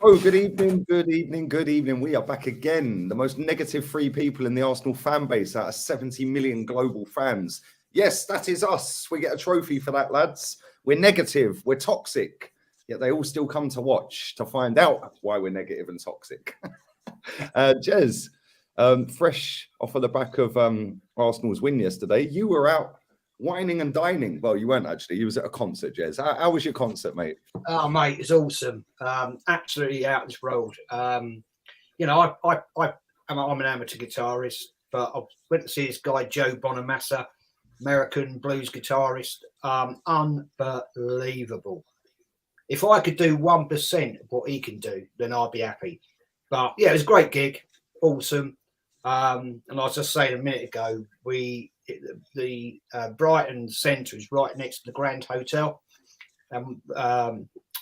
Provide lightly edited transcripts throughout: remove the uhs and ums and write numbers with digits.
Oh, good evening, good evening, good evening. We are back again. The most negative three people in the Arsenal fan base out of 70 million global fans. Yes, that is us. We get a trophy for that, lads. We're negative, we're toxic, yet they all still come to watch to find out why we're negative and toxic. Jez, fresh off of the back of Arsenal's win yesterday, you were out whining and dining. Well, you weren't actually. You was at a concert, Jez. How was your concert, mate? Oh, mate, it's awesome. Absolutely out of this world. I'm an amateur guitarist, but I went to see this guy, Joe Bonamassa, American blues guitarist. Unbelievable. If I could do 1% of what he can do, then I'd be happy. But yeah, it was a great gig. Awesome. And I was just saying a minute ago, the Brighton Centre is right next to the Grand Hotel. And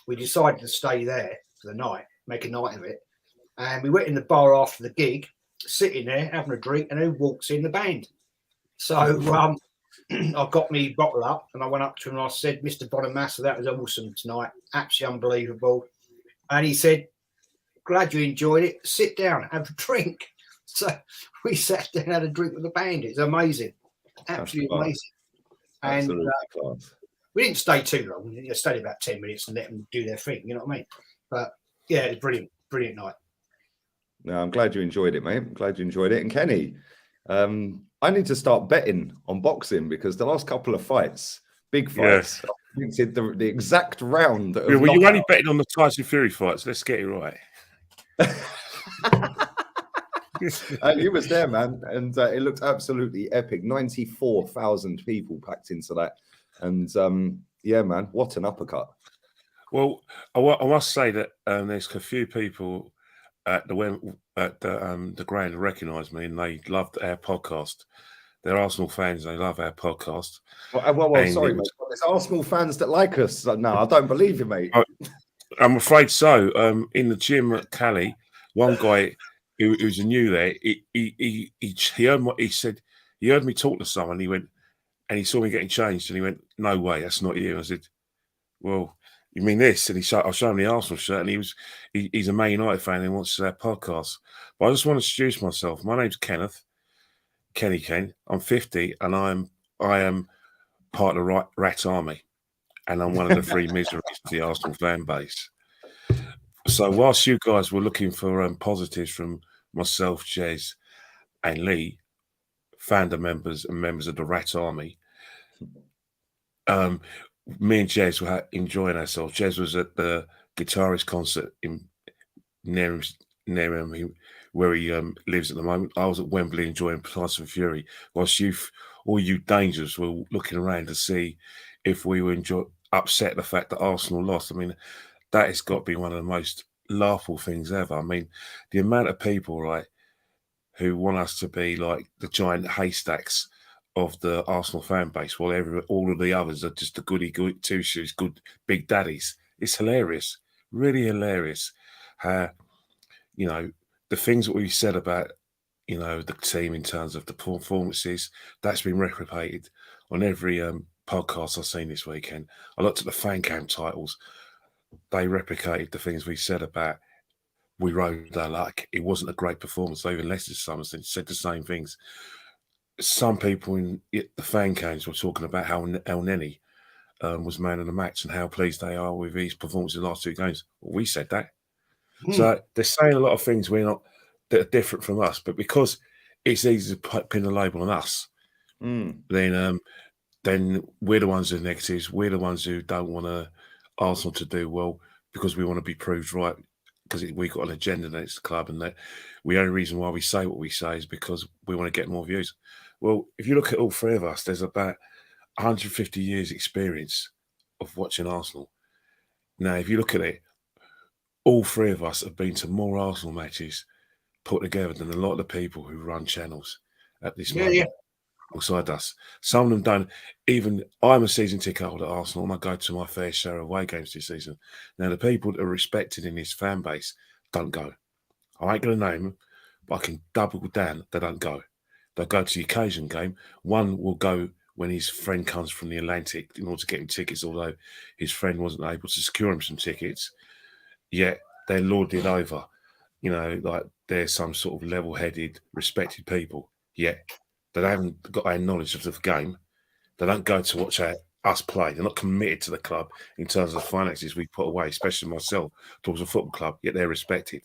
we decided to stay there for the night, make a night of it. And we went in the bar after the gig, sitting there, having a drink, and who walks in? The band. So I got me bottle up and I went up to him and I said, Mr. Bonamassa, that was awesome tonight. Absolutely unbelievable. And he said, glad you enjoyed it. Sit down, have a drink. So we sat down and had a drink with the band. It's amazing. Absolutely amazing. Absolutely And class. we didn't stay too long. We stayed about 10 minutes and let them do their thing. You know what I mean? But yeah, it was brilliant. Brilliant night. No, I'm glad you enjoyed it, mate. I'm glad you enjoyed it. And Kenny, I need to start betting on boxing because the last couple of fights, big fights, yes. the exact round. Well, you only betting on the Tyson Fury fights. Let's get it right. And he was there, man, and it looked absolutely epic. 94,000 people packed into that, and yeah, man, what an uppercut. Well, I must say that there's a few people at the ground who recognise me, and they loved our podcast. They're Arsenal fans; they love our podcast. Well, sorry, mate. There's Arsenal fans that like us. No, I don't believe you, mate. I'm afraid so. In the gym at Cali, one guy who's new there, he heard what he said. He heard me talk to someone. He went, and he saw me getting changed, and he went, "No way, that's not you." I said, "Well, you mean this?" And I showed him the Arsenal shirt, and he's a Man United fan and wants our podcast. But I just want to introduce myself. My name's Kenneth, Kenny Ken. I'm 50, and I am part of the Rat Army, and I'm one of the three miseries of the Arsenal fan base. So whilst you guys were looking for positives from myself, Jez, and Lee, founder members and members of the Rat Army, me and Jez were enjoying ourselves. Jez was at the guitarist concert near him, where he lives at the moment. I was at Wembley enjoying Tyson Fury, whilst all you dangers were looking around to see if we were upset the fact that Arsenal lost. I mean, that has got to be one of the most laughable things ever. I mean, the amount of people, right, who want us to be like the giant haystacks of the Arsenal fan base, while all of the others are just the goody two shoes, good big daddies. It's hilarious, really hilarious. How, the things that we said about, the team in terms of the performances, that's been replicated on every podcast I've seen this weekend. I looked at the fan cam titles. They replicated the things we said about we rode our luck. It wasn't a great performance. Even Leicester Somerset said the same things. Some people in the fan cams were talking about how El Neni was man of the match and how pleased they are with his performance in the last two games. Well, we said that. So they're saying a lot of things that are different from us, but because it's easy to pin the label on us, then we're the ones who are negatives. We're the ones who don't want Arsenal to do well because we want to be proved right, because we've got an agenda against the club, and that the only reason why we say what we say is because we want to get more views. Well, if you look at all three of us, there's about 150 years experience of watching Arsenal. Now, if you look at it, all three of us have been to more Arsenal matches put together than a lot of the people who run channels at this moment alongside us. Some of them don't even. I'm a season ticket holder at Arsenal, and I go to my fair share of away games this season. Now, the people that are respected in this fan base don't go. I ain't going to name them, but I can double down they don't go. They'll go to the occasion game. One will go when his friend comes from the Atlantic in order to get him tickets, although his friend wasn't able to secure him some tickets, yet they're lorded over, like they're some sort of level-headed, respected people, yet they haven't got our knowledge of the game. They don't go to watch us play. They're not committed to the club in terms of the finances we put away, especially myself, towards a football club, yet they're respected.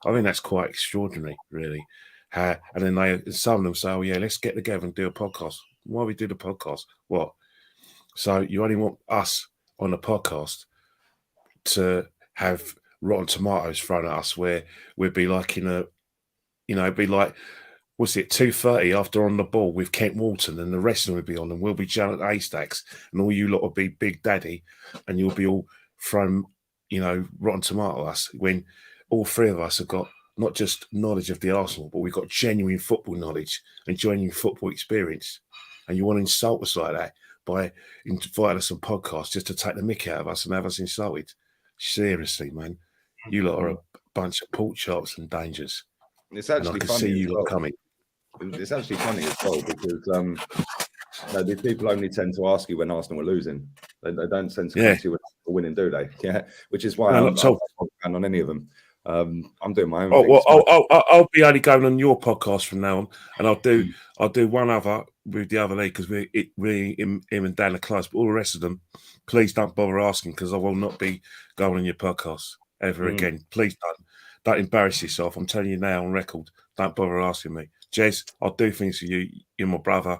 I think that's quite extraordinary, really. And then some of them say, oh, yeah, let's get together and do a podcast. Why we do the podcast? What? So you only want us on the podcast to have rotten tomatoes thrown at us where we'd be like it'd be like, what's it, 2:30 after On the Ball with Kent Walton, and the rest of them would be on, and we'll be Janet Haystacks, and all you lot will be Big Daddy, and you'll be all thrown, rotten tomato us, when all three of us have got not just knowledge of the Arsenal, but we've got genuine football knowledge and genuine football experience. And you want to insult us like that by inviting us on podcasts just to take the mick out of us and have us insulted? Seriously, man, you lot are a bunch of pork chops and dangers. It's actually and I can funny see you lot coming. It's actually funny as well because these people only tend to ask you when Arsenal are losing. They don't tend to come to you when they're winning, do they? Yeah, which is why I'm not on any of them. I'm doing my own thing. Well, I'll be only going on your podcast from now on, and I'll do one other with the other league because him and Dan are close. But all the rest of them, please don't bother asking because I will not be going on your podcast ever again. Please don't embarrass yourself. I'm telling you now on record. Don't bother asking me, Jez. I'll do things for you. You're my brother,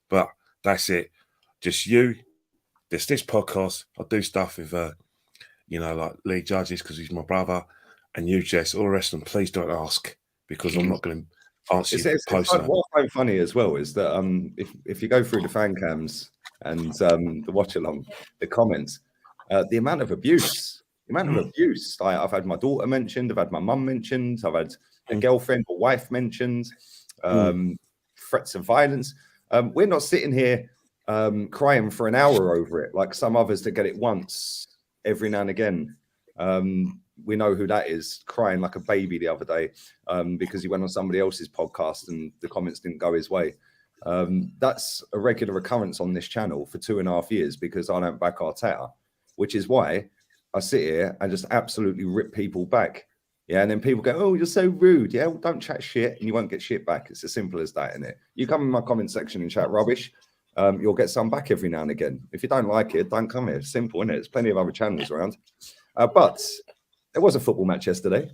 but that's it. Just you. This podcast. I'll do stuff with like league judges because he's my brother. And you, Jess, all the rest of them, please don't ask because I'm not going to answer your post. What's so funny as well is that if you go through the fan cams and the watch along, the comments, the amount of abuse. I've had my daughter mentioned, I've had my mum mentioned, I've had a girlfriend or wife mentioned, threats of violence. We're not sitting here crying for an hour over it like some others that get it once every now and again. We know who that is, crying like a baby the other day because he went on somebody else's podcast and the comments didn't go his way. That's a regular occurrence on this channel for 2.5 years because I don't back Arteta, which is why I sit here and just absolutely rip people back. Yeah, and then people go, oh, you're so rude. Yeah, well, don't chat shit and you won't get shit back. It's as simple as that, isn't it? You come in my comment section and chat rubbish, you'll get some back every now and again. If you don't like it, don't come here. It's simple, isn't it? There's plenty of other channels around. But there was a football match yesterday.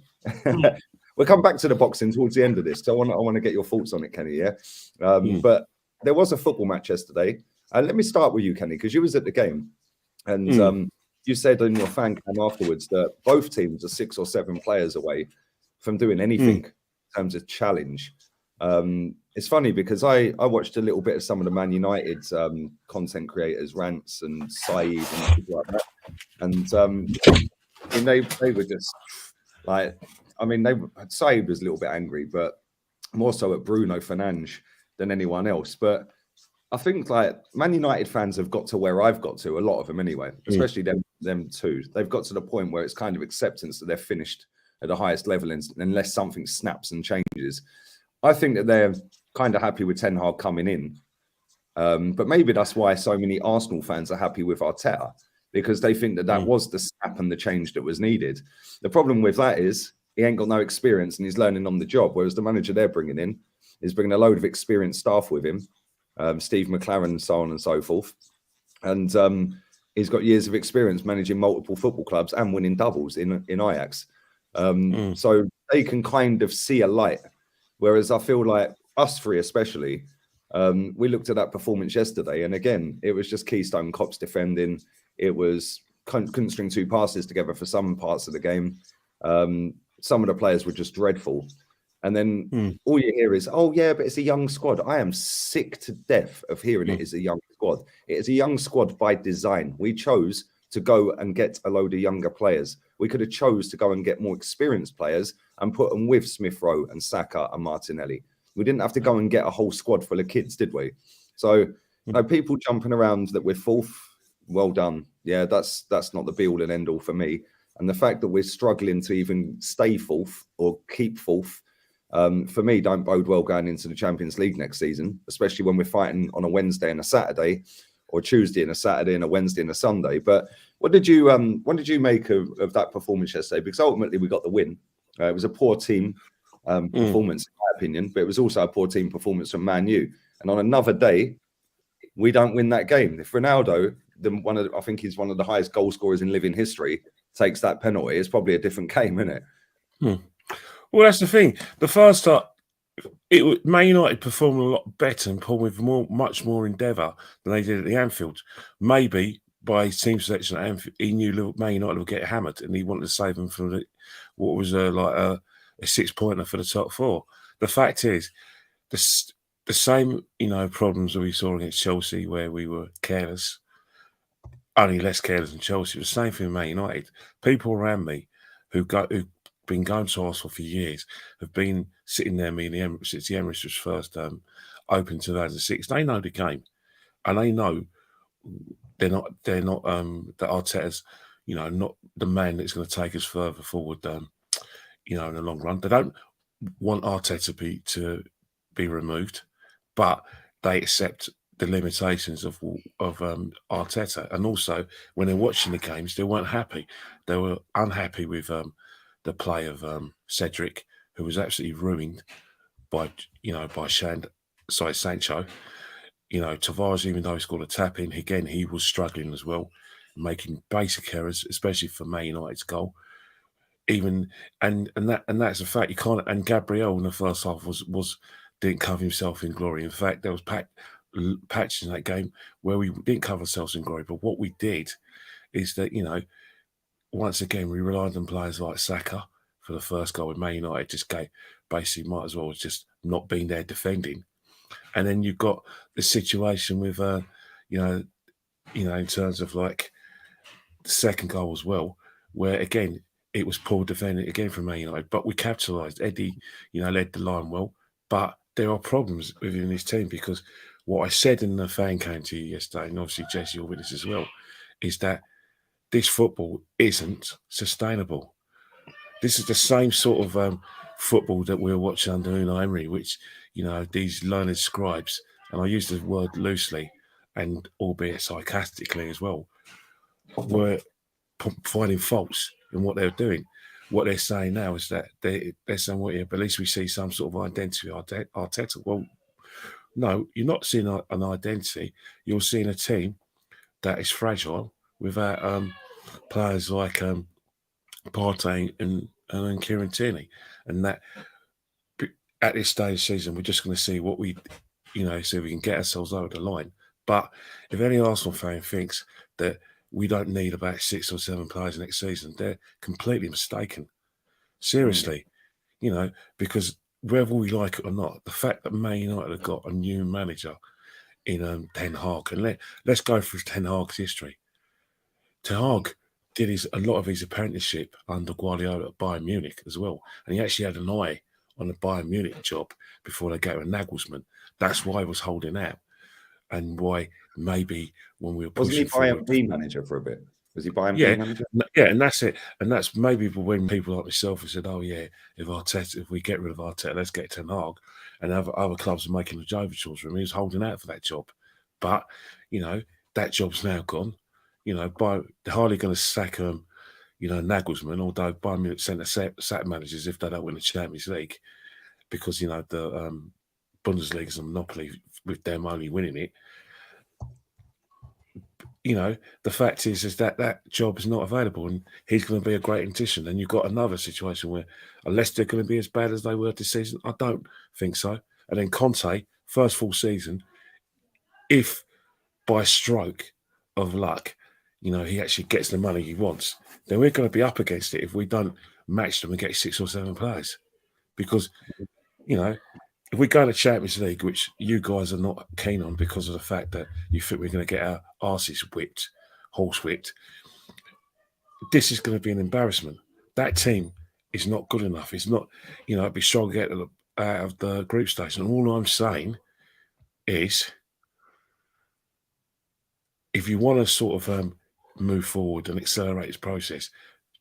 We'll come back to the boxing towards the end of this. So I want to get your thoughts on it, Kenny, yeah? But there was a football match yesterday. Let me start with you, Kenny, because you was at the game. And you said in your fan cam afterwards that both teams are 6 or 7 players away from doing anything in terms of challenge. It's funny because I watched a little bit of some of the Man United content creators, rants and Saeed and people like that. And they were just like, Saeed was a little bit angry, but more so at Bruno Fernandes than anyone else. But I think like Man United fans have got to where I've got to, a lot of them anyway, especially them two. They've got to the point where it's kind of acceptance that they're finished at the highest level unless something snaps and changes. I think that they're kind of happy with Ten Hag coming in. But maybe that's why so many Arsenal fans are happy with Arteta, because they think that was the snap and the change that was needed. The problem with that is he ain't got no experience and he's learning on the job, whereas the manager they're bringing in is bringing a load of experienced staff with him, Steve McLaren, so on and so forth. And he's got years of experience managing multiple football clubs and winning doubles in Ajax. So they can kind of see a light. Whereas I feel like us three especially, we looked at that performance yesterday, and again, it was just Keystone Cops defending. It was couldn't string 2 passes together for some parts of the game. Some of the players were just dreadful. And then all you hear is, oh, yeah, but it's a young squad. I am sick to death of hearing it is a young squad. It is a young squad by design. We chose to go and get a load of younger players. We could have chose to go and get more experienced players and put them with Smith Rowe and Saka and Martinelli. We didn't have to go and get a whole squad full of kids, did we? So people jumping around that we're fourth, well done. Yeah, that's not the be-all and end-all for me. And the fact that we're struggling to even stay fourth or keep fourth, for me, don't bode well going into the Champions League next season, especially when we're fighting on a Wednesday and a Saturday, or Tuesday and a Saturday and a Wednesday and a Sunday. But what did you make of that performance yesterday? Because ultimately we got the win. It was a poor team performance, in my opinion, but it was also a poor team performance from Man U. And on another day, we don't win that game. If Ronaldo, I think he's one of the highest goal scorers in living history, takes that penalty, it's probably a different game, isn't it? Well, that's the thing. The first time, Man United performed a lot better and pulled with much more endeavour than they did at the Anfield. Maybe by his team selection at Anfield, he knew Man United would get hammered, and he wanted to save them from what was like a 6-pointer for the top 4. The fact is, the same problems that we saw against Chelsea, where we were careless, only less careless than Chelsea. The same thing with Man United. People around me who've been going to Arsenal for years, have been sitting there since the Emirates was first open in 2006. They know the game, and they know they're not that Arteta's not the man that's going to take us further forward in the long run. They don't want Arteta to be removed, but they accept the limitations of Arteta. And also, when they're watching the games, they weren't happy. They were unhappy with the play of Cedric, who was absolutely ruined by Sancho. Tavares, even though he scored a tap in, again, he was struggling as well, making basic errors, especially for Man United's goal. And that's a fact. You can't. And Gabriel in the first half didn't cover himself in glory. In fact, there was patches in that game where we didn't cover ourselves in glory. But what we did is that once again we relied on players like Saka for the first goal with Man United. Basically might as well just not being there defending. And then you've got the situation with in terms of like the second goal as well, where again it was poor defending again from Man United, but we capitalised. Eddie, led the line well, but there are problems within his team, because what I said in the fan came to you yesterday, and obviously Jesse, you're with us as well, is that this football isn't sustainable. This is the same sort of football that we were watching under Unai Emery, which these learned scribes, and I use the word loosely and albeit sarcastically as well, were finding faults in what they were doing. What they're saying now is that they're saying, well, yeah, but at least we see some sort of identity Arteta. Well, no, you're not seeing an identity. You're seeing a team that is fragile without players like Partey and Kieran Tierney. And that at this stage of the season, we're just going to see what we see if we can get ourselves over the line. But if any Arsenal fan thinks that we don't need about 6 or 7 players next season, they're completely mistaken. Seriously, because whether we like it or not, the fact that Man United have got a new manager in Ten Hag, and let's go through Ten Hag's history. Ten Hag did a lot of his apprenticeship under Guardiola at Bayern Munich as well, and he actually had an eye on the Bayern Munich job before they gave him Nagelsmann. That's why he was holding out, and why maybe when we were pushing wasn't he Bayern B manager for a bit? Was he Bayern B manager? Yeah, and that's it. And that's maybe when people like myself have said, "Oh yeah, if we get rid of Arteta, let's get Ten Hag," and other clubs are making the overtures for him. He was holding out for that job, but that job's now gone. They're hardly going to sack Nagelsmann, although Bayern Munich sent a sack managers if they don't win the Champions League, because the Bundesliga is a monopoly with them only winning it. The fact is that job is not available, and he's going to be a great addition. And you've got another situation where, unless they're going to be as bad as they were this season, I don't think so. And then Conte, first full season, if by stroke of luck, he actually gets the money he wants, then we're going to be up against it if we don't match them and get 6 or 7 players. Because, if we go to Champions League, which you guys are not keen on because of the fact that you think we're going to get our arses horse-whipped, this is going to be an embarrassment. That team is not good enough. It's not, it'd be strong to get out of the group stage. And all I'm saying is, if you want to sort of move forward and accelerate this process,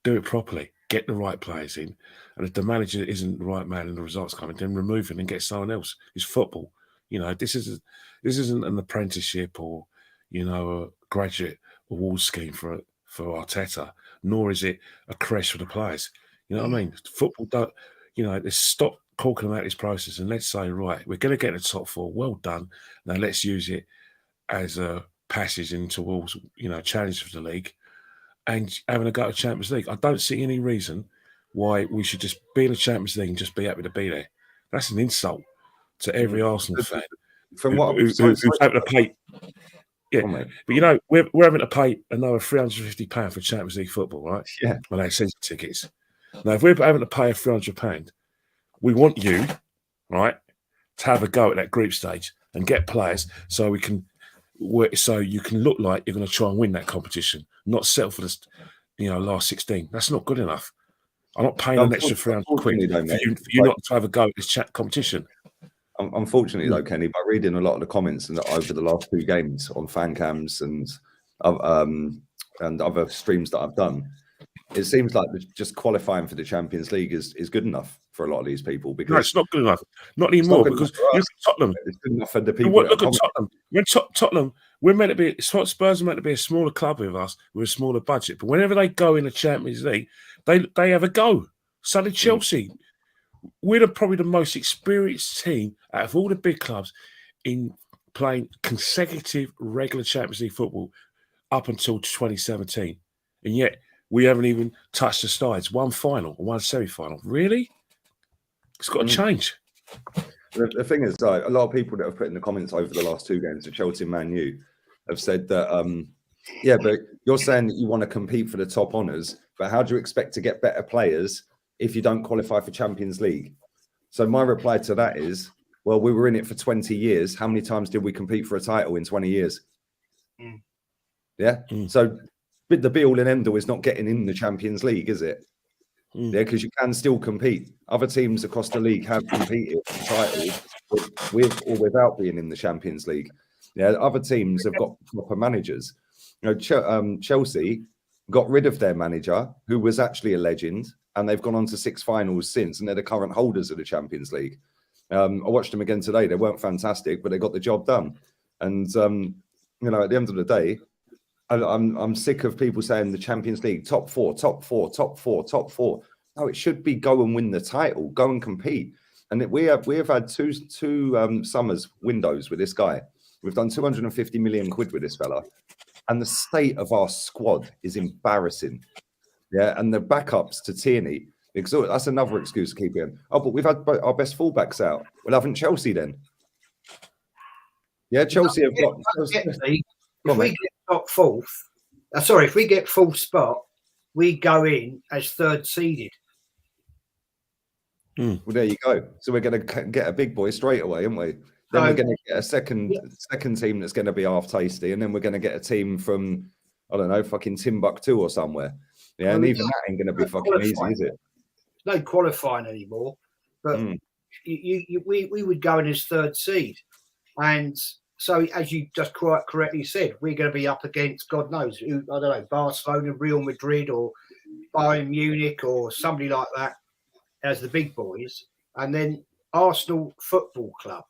do it properly. get the right players in, and if the manager isn't the right man and the results coming, then remove him and get someone else. It's football. You know, this isn't an apprenticeship or, you know, a graduate award scheme for Arteta, nor is it a crash for the players. You know what I mean? Football don't, you know, let's stop talking about this process and let's say, right, we're going to get in the top 4. Well done. Now let's use it as a passage into towards, you know, challenge for the league and having a go at Champions League. I don't see any reason why we should just be in the Champions League and just be happy to be there. That's an insult to every Arsenal fan From what who's having to pay. Yeah, but you know, we're having to pay another £350 for Champions League football, right? Yeah. Well, they season tickets. Now, if we're having to pay £300, we want you, right, to have a go at that group stage and get players so we can, so you can look like you're going to try and win that competition, not settle for this, you know, last 16. That's not good enough. I'm not paying an extra £300 for you not to have a go at this competition. Unfortunately, though, Kenny, by reading a lot of the comments over the last 2 games on fan cams and other streams that I've done, it seems like just qualifying for the Champions League is good enough for a lot of these people. Because no, it's not good enough. Not anymore, because look at Tottenham. It's good enough for the people. Look at Tottenham. When Tottenham, we're meant to be, Spurs are meant to be a smaller club with us, with a smaller budget. But whenever they go in the Champions League, they have a go. So did Chelsea. We're probably the most experienced team out of all the big clubs in playing consecutive regular Champions League football up until 2017. And yet we haven't even touched the sides. One final, one semi-final. Really? It's got to change. The thing is, a lot of people that have put in the comments over the last 2 games of Chelsea and Man U have said that, yeah, but you're saying that you want to compete for the top honours, but how do you expect to get better players if you don't qualify for Champions League? So my reply to that is, well, we were in it for 20 years. How many times did we compete for a title in 20 years? Yeah. So the be all and end all is not getting in the Champions League, is it? Yeah, because you can still compete. Other teams across the league have competed for titles with or without being in the Champions League. Yeah, other teams have got proper managers. You know, Chelsea got rid of their manager, who was actually a legend, and they've gone on to 6 finals since, and they're the current holders of the Champions League. I watched them again today. They weren't fantastic, but they got the job done. And you know, at the end of the day, I'm sick of people saying the Champions League top 4, top 4, top 4, top 4. No, it should be go and win the title, go and compete. And we have had two summers windows with this guy. We've done 250 million quid with this fella, and the state of our squad is embarrassing. Yeah, and the backups to Tierney, because that's another excuse to keep him. Oh, but we've had our best fullbacks out. Well, haven't Chelsea then? Yeah, Chelsea have got. If we get top 4th, if we get 4th spot, we go in as 3rd seeded. Well, there you go. So we're going to get a big boy straight away, aren't we? Then we're going to get a second team that's going to be half tasty, and then we're going to get a team from, I don't know, fucking Timbuktu or somewhere. Yeah, and even that ain't going to be fucking easy, is it? No qualifying anymore, but we would go in as 3rd seed, and so as you just quite correctly said, we're going to be up against God knows who, I don't know, Barcelona, Real Madrid, or Bayern Munich, or somebody like that as the big boys, and then Arsenal Football Club,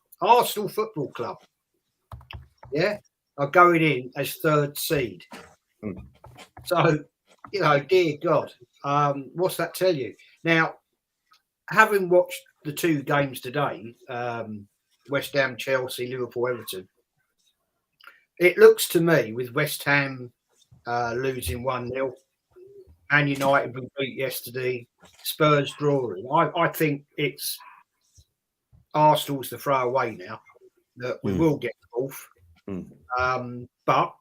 yeah, are going in as 3rd seed. So, you know, dear God, what's that tell you? Now, having watched the 2 games today, West Ham, Chelsea, Liverpool, Everton, it looks to me, with West Ham losing 1-0, and United being beat yesterday, Spurs drawing, I think it's Arsenal's the throwaway now, that we will get 4th. But,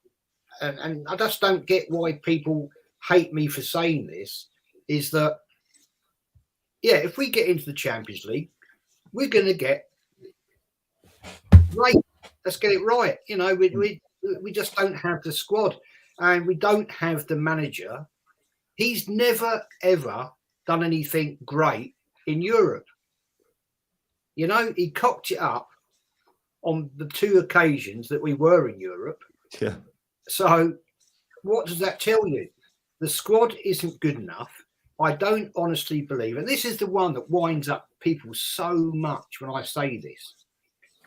and I just don't get why people hate me for saying this, is that, yeah, if we get into the Champions League, we're going to get right. Let's get it right. You know, we just don't have the squad, and we don't have the manager. He's never, ever done anything great in Europe. You know, he cocked it up on the 2 occasions that we were in Europe. Yeah. So what does that tell you? The squad isn't good enough. I don't honestly believe, and this is the one that winds up people so much when I say this.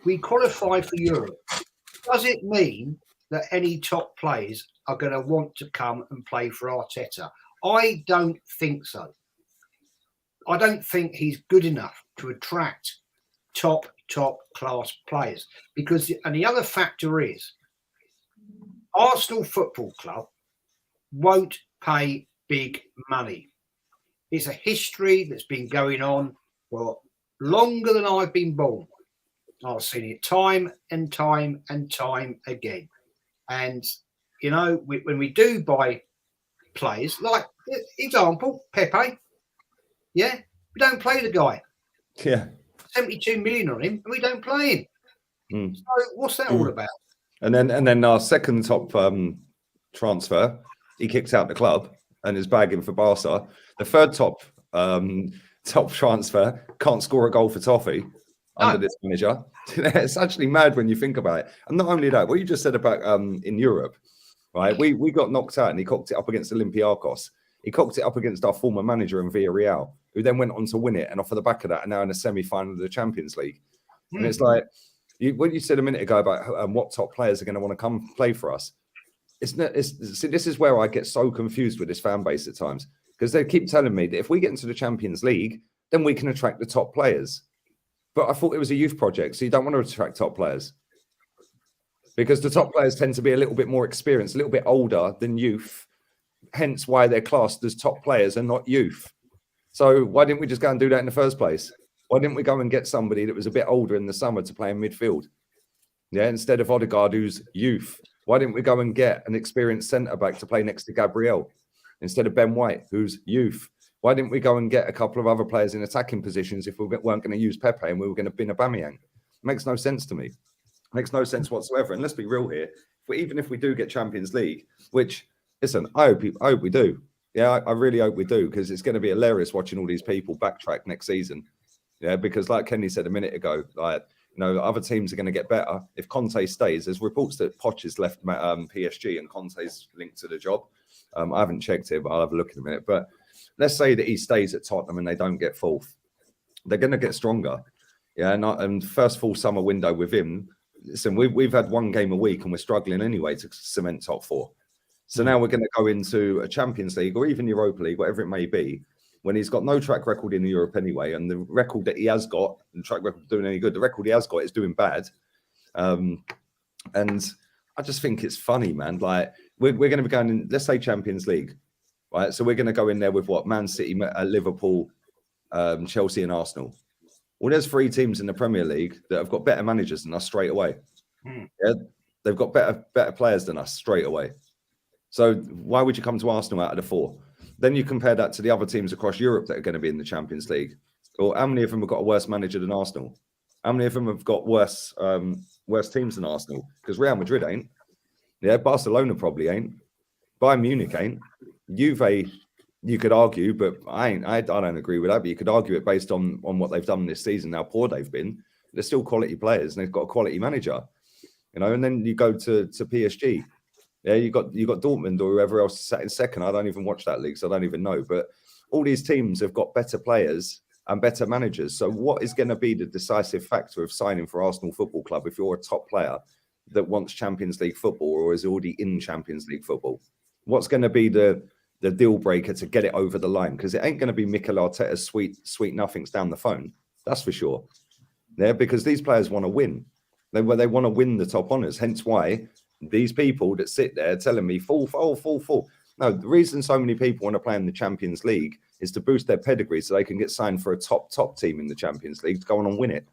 We qualify for Europe. Does it mean that any top players are going to want to come and play for Arteta? I don't think so. I don't think he's good enough to attract top class players, because, and the other factor is, Arsenal Football Club won't pay big money. It's a history that's been going on for longer than I've been born. I've seen it time and time and time again. And, you know, when we do buy players, like, example, Pepe, yeah, we don't play the guy. Yeah. 72 million on him, and we don't play him. So what's that all about? And then our second top transfer, he kicks out the club and is bagging for Barca. The third top transfer can't score a goal for Toffee under this manager. It's actually mad when you think about it. And not only that, what you just said about in Europe, right? We got knocked out and he cocked it up against Olympiacos. He cocked it up against our former manager in Villarreal, who then went on to win it. And off of the back of that, are now in the semi-final of the Champions League. And it's like, what you said a minute ago about what top players are going to want to come play for us. See, this is where I get so confused with this fan base at times, because they keep telling me that if we get into the Champions League, then we can attract the top players. But I thought it was a youth project, so you don't want to attract top players, because the top players tend to be a little bit more experienced, a little bit older than youth, hence why they're classed as top players and not youth. So why didn't we just go and do that in the first place? Why didn't we go and get somebody that was a bit older in the summer to play in midfield? Yeah, instead of Odegaard, who's youth. Why didn't we go and get an experienced centre-back to play next to Gabriel instead of Ben Whyte, who's youth? Why didn't we go and get a couple of other players in attacking positions if we weren't going to use Pepe and we were going to bin Aubameyang? Makes no sense to me. Makes no sense whatsoever. And let's be real here. Even if we do get Champions League, which, listen, I hope we do. Yeah, I really hope we do, because it's going to be hilarious watching all these people backtrack next season. Yeah, because like Kenny said a minute ago, like, you know, other teams are going to get better if Conte stays. There's reports that Poch has left PSG and Conte's linked to the job. I haven't checked it, but I'll have a look in a minute. But let's say that he stays at Tottenham and they don't get fourth. They're going to get stronger. Yeah, and first full summer window with him, listen, we've had one game a week and we're struggling anyway to cement top four. So now we're going to go into a Champions League or even Europa League, whatever it may be, when he's got no track record in Europe anyway, and the record that he has got, the track record doing any good, the record he has got is doing bad. And I just think it's funny, man. Like, we're going to be going in, let's say, Champions League, right? So we're going to go in there with what? Man City, Liverpool, Chelsea and Arsenal. Well, there's three teams in the Premier League that have got better managers than us straight away. Yeah, they've got better players than us straight away. So why would you come to Arsenal out of the four? Then you compare that to the other teams across Europe that are going to be in the Champions League. Or how many of them have got a worse manager than Arsenal? How many of them have got worse teams than Arsenal? Because Real Madrid ain't. Yeah, Barcelona probably ain't. Bayern Munich ain't. Juve, you could argue, but I don't agree with that. But you could argue it based on what they've done this season, how poor they've been. They're still quality players and they've got a quality manager. You know, and then you go to PSG. Yeah, you got Dortmund or whoever else sat in second. I don't even watch that league, so I don't even know. But all these teams have got better players and better managers. So what is going to be the decisive factor of signing for Arsenal Football Club if you're a top player that wants Champions League football or is already in Champions League football? What's going to be the deal breaker to get it over the line? Because it ain't going to be Mikel Arteta's sweet nothings down the phone. That's for sure. Yeah, because these players want to win. They want to win the top honours. Hence why these people that sit there telling me full. No, the reason so many people want to play in the Champions League is to boost their pedigree so they can get signed for a top team in the Champions League to go on and win it.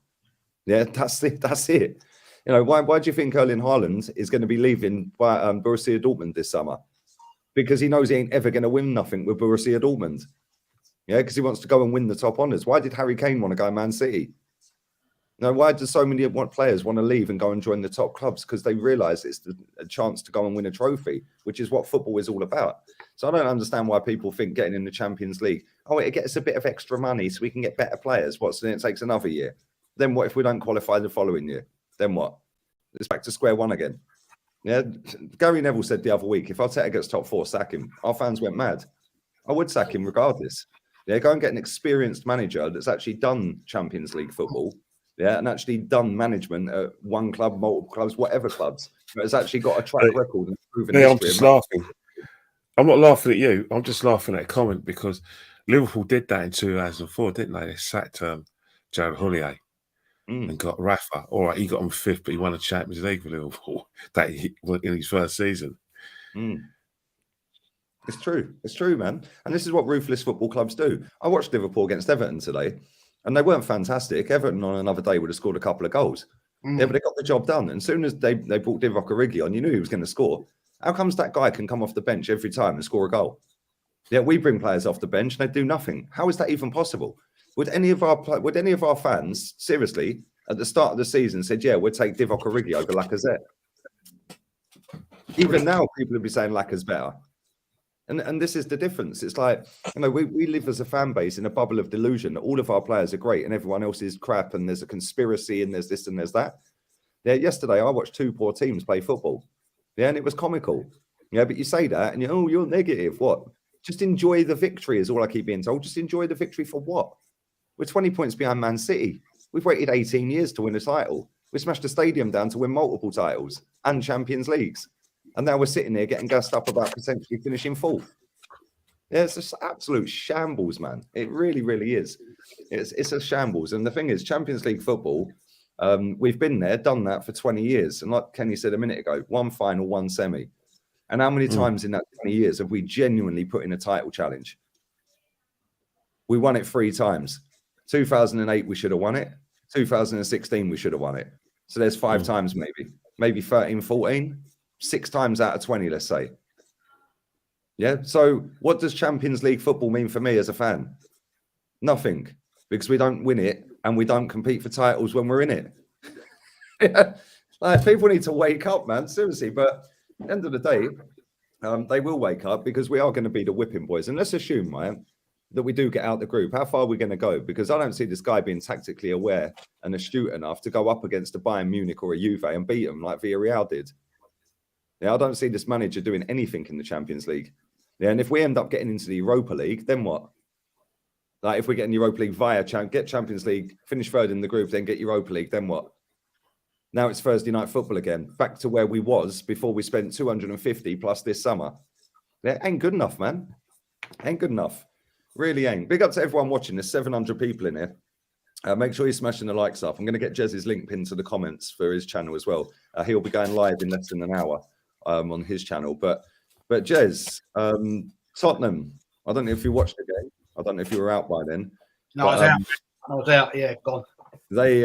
Yeah, that's it. You know, why do you think Erling Haaland is going to be leaving Borussia Dortmund this summer? Because he knows he ain't ever going to win nothing with Borussia Dortmund. Yeah, because he wants to go and win the top honours. Why did Harry Kane want to go Man City? Now, why do so many players want to leave and go and join the top clubs? Because they realise it's a chance to go and win a trophy, which is what football is all about. So I don't understand why people think getting in the Champions League, it gets a bit of extra money so we can get better players. So then it takes another year. Then what if we don't qualify the following year? Then what? It's back to square one again. Yeah, Gary Neville said the other week, if Arteta gets top four, sack him. Our fans went mad. I would sack him regardless. Yeah, go and get an experienced manager that's actually done Champions League football. Yeah, and actually done management at one club, multiple clubs, whatever clubs. But has actually got a track record and proven history. I'm just laughing. I'm not laughing at you. I'm just laughing at a comment because Liverpool did that in 2004, didn't they? They sacked Jared Houllier and got Rafa. All right, he got on 5th, but he won a Champions League for Liverpool in his first season. It's true. It's true, man. And this is what ruthless football clubs do. I watched Liverpool against Everton today, and they weren't fantastic. Everton on another day would have scored a couple of goals. Yeah, but they got the job done. And as soon as they brought Divock Origi on, you knew he was going to score. How comes that guy can come off the bench every time and score a goal? Yeah, we bring players off the bench and they do nothing. How is that even possible? Would any of our fans seriously at the start of the season said, "Yeah, we'll take Divock Origi over Lacazette"? Even now, people would be saying Lacazette's better. And this is the difference. It's like, we live as a fan base in a bubble of delusion that all of our players are great and everyone else is crap and there's a conspiracy and there's this and there's that. Yeah, yesterday I watched 2 poor teams play football. Yeah, and it was comical. Yeah, but you say that and you're negative. What? Just enjoy the victory is all I keep being told. Just enjoy the victory for what? We're 20 points behind Man City. We've waited 18 years to win a title. We smashed the stadium down to win multiple titles and Champions Leagues. And now we're sitting there getting gassed up about potentially finishing 4th. Yeah, it's just absolute shambles, man. It really, really is. It's a shambles. And the thing is, Champions League football, we've been there, done that for 20 years. And like Kenny said a minute ago, 1 final, 1 semi. And how many times in that 20 years have we genuinely put in a title challenge? We won it 3 times. 2008, we should have won it. 2016, we should have won it. So there's 5 times maybe 13, 14. 6 times out of 20, let's say. Yeah. So what does Champions League football mean for me as a fan? Nothing, because we don't win it and we don't compete for titles when we're in it. Yeah. Like, people need to wake up, man. Seriously. But at the end of the day, they will wake up because we are going to be the whipping boys. And let's assume, man, that we do get out the group. How far are we going to go? Because I don't see this guy being tactically aware and astute enough to go up against a Bayern Munich or a Juve and beat them like Villarreal did. Yeah, I don't see this manager doing anything in the Champions League. Yeah, and if we end up getting into the Europa League, then what? Like, if we get in Europa League get Champions League, finish 3rd in the group, then get Europa League, then what? Now it's Thursday night football again, back to where we was before we spent 250 plus this summer. Yeah, ain't good enough, man. Ain't good enough. Really ain't. Big up to everyone watching. There's 700 people in here. Make sure you're smashing the likes up. I'm going to get Jez's link pinned to the comments for his channel as well. He'll be going live in less than an hour on his channel. But Jez, Tottenham, I don't know if you watched the game. I don't know if you were out by then. No, I was out. I was out. Yeah, gone. They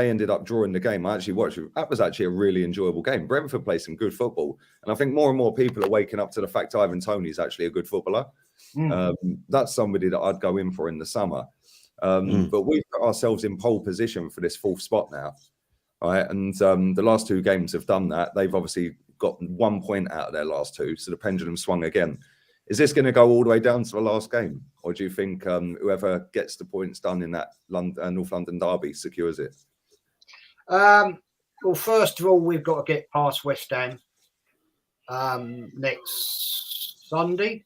ended up drawing the game. I actually watched it. That was actually a really enjoyable game. Brentford played some good football. And I think more and more people are waking up to the fact Ivan Toney is actually a good footballer. That's somebody that I'd go in for in the summer. But we've got ourselves in pole position for this 4th spot now. All right. And the last 2 games have done that. They've obviously got 1 point out of their last 2. So the pendulum swung again. Is this going to go all the way down to the last game? Or do you think whoever gets the points done in that North London derby secures it? Well, first of all, we've got to get past West Ham next Sunday,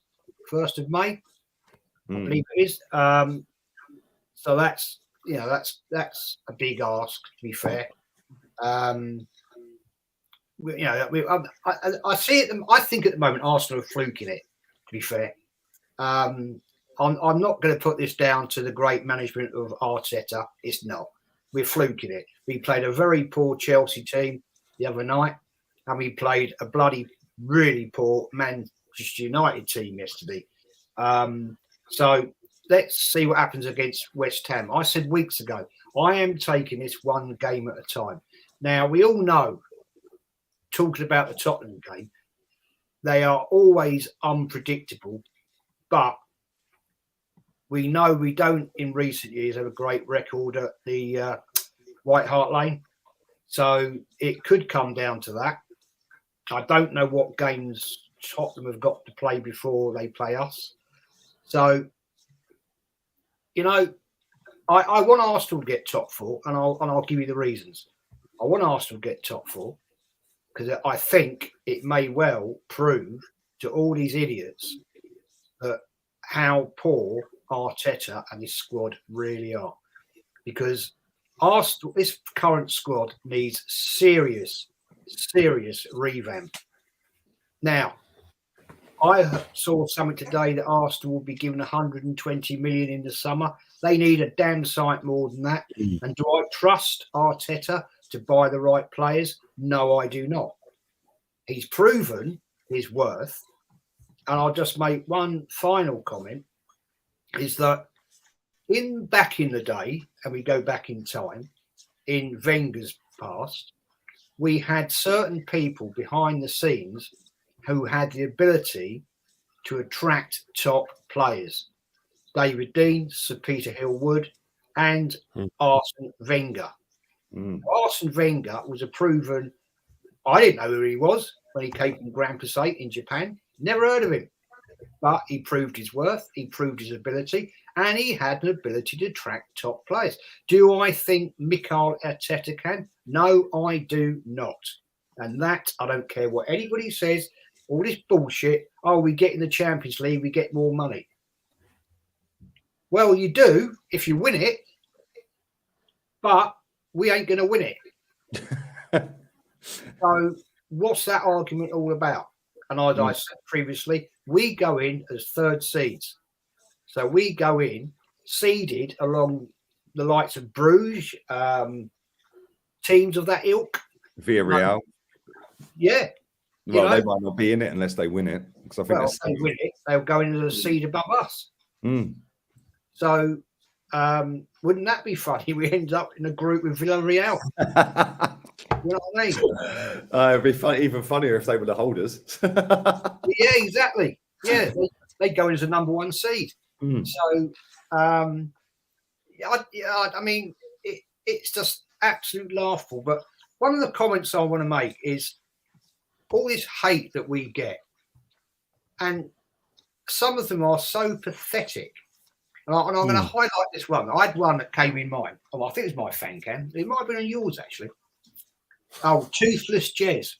1st of May, I believe it is. So that's a big ask, to be fair. I see it. I think at the moment Arsenal are fluking it. To be fair, I'm not going to put this down to the great management of Arteta. It's not. We're fluking it. We played a very poor Chelsea team the other night, and we played a bloody really poor Manchester United team yesterday. So let's see what happens against West Ham. I said weeks ago, I am taking this one game at a time. Now, we all know, talking about the Tottenham game, they are always unpredictable, but we know we don't, in recent years, have a great record at the White Hart Lane. So it could come down to that. I don't know what games Tottenham have got to play before they play us. So, I want Arsenal to get top 4, and I'll give you the reasons. I want Arsenal to get top 4 because I think it may well prove to all these idiots that how poor Arteta and his squad really are, because Arsenal, this current squad needs serious revamp. Now, I saw something today that Arsenal will be given 120 million in the summer. They need a damn sight more than that. And do I trust Arteta to buy the right players? No, I do not. He's proven his worth. And I'll just make one final comment, is that back in the day, and we go back in time, in Wenger's past, we had certain people behind the scenes who had the ability to attract top players. David Dean, Sir Peter Hill-Wood, and Arsene Wenger. Arsene Wenger was a proven, I didn't know who he was when he came from Grand Passat in Japan. Never heard of him. But he proved his worth, he proved his ability, and he had an ability to attract top players. Do I think Mikel Arteta can? No, I do not. And that, I don't care what anybody says, all this bullshit, oh, we get in the Champions League, we get more money. Well, you do if you win it, but we ain't going to win it. So what's that argument all about? And as I said previously, we go in as third seeds. So we go in seeded along the likes of Bruges, teams of that ilk. Villarreal. Yeah. Well, they might not be in it unless they win it. Because I think if they win it, they'll go into the seed above us. So wouldn't that be funny? We end up in a group with Villarreal. You know what I mean? It'd be fun, even funnier if they were the holders. Yeah, exactly. Yeah, they go in as a number one seed. So, I mean, it's just absolute laughable. But one of the comments I want to make is all this hate that we get, and some of them are so pathetic. And I'm going to highlight this one. I had one that came in mind. Oh, I think it was my fan cam. It might have been on yours, actually. Oh, Toothless Jez.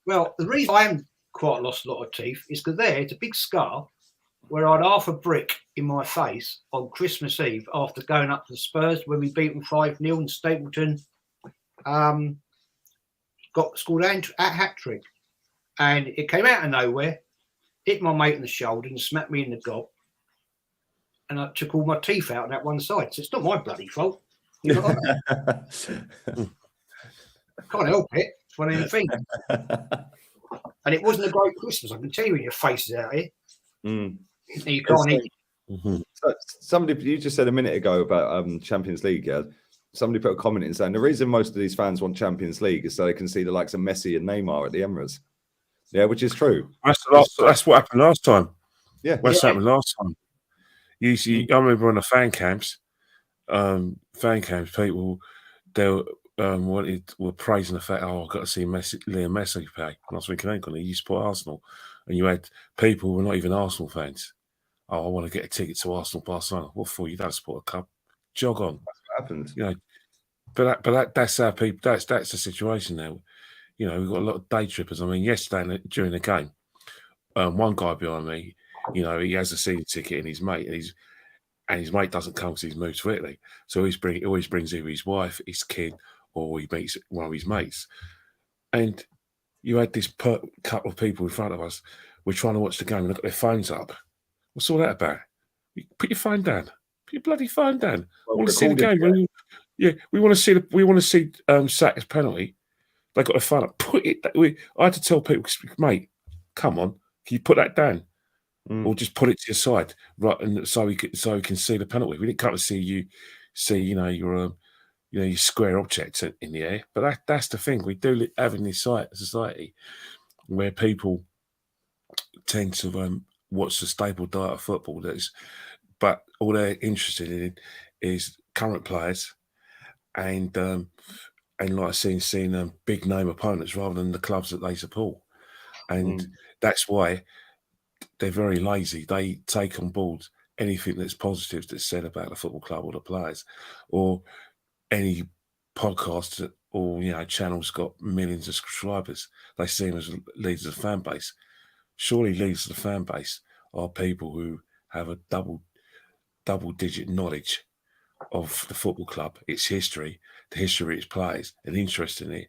Well, the reason I haven't quite lost a lot of teeth is because it's a big scar where I had half a brick in my face on Christmas Eve after going up to the Spurs when we beat them 5-0 and Stapleton scored a hat-trick. And it came out of nowhere, hit my mate in the shoulder and smacked me in the gob. And I took all my teeth out on that one side. So it's not my bloody fault. You know what I mean? Can't help it. It's one of them things. And it wasn't a great Christmas. I can tell you when your face is out here. You can't eat. So somebody, you just said a minute ago about Champions League. Yeah, somebody put a comment in saying the reason most of these fans want Champions League is so they can see the likes of Messi and Neymar at the Emirates. Yeah, which is true. That's what happened last time. Yeah, what's happened last time. You see, I remember on the fan camps, people they were praising the fact, oh, I've got to see Liam Messi play. And I was thinking, ain't gonna, you support Arsenal, and you had people who were not even Arsenal fans. Oh, I want to get a ticket to Arsenal, Barcelona. What for? You don't support a club. Jog on. That's what happened. You know, but that's how people. That's the situation now. You know, we've got a lot of day trippers. I mean, yesterday during the game, one guy behind me, you know, he has a season ticket and his mate, and his mate doesn't come because he's moved to Italy. So he always brings either his wife, his kid, or he meets one of his mates. And you had this couple of people in front of us. We're trying to watch the game and they've got their phones up. What's all that about? Put your phone down. Put your bloody phone down. Well, I want to see the game. Yeah, we want to see Saka's penalty. They got their phone up. Put it. I had to tell people, mate, come on, can you put that down, or just put it to your side, right? And so we can see the penalty. We didn't come to see your square objects in the air. But that's the thing. We do have in this society where people tend to watch the staple diet of football. But all they're interested in is current players and like seeing big name opponents rather than the clubs that they support. And that's why they're very lazy. They take on board anything that's positive that's said about the football club or the players, or any podcast or channel's got millions of subscribers. They see them as leaders of the fan base. Surely leaders of the fan base are people who have a double-digit knowledge of the football club, its history, the history of its players, and interest in it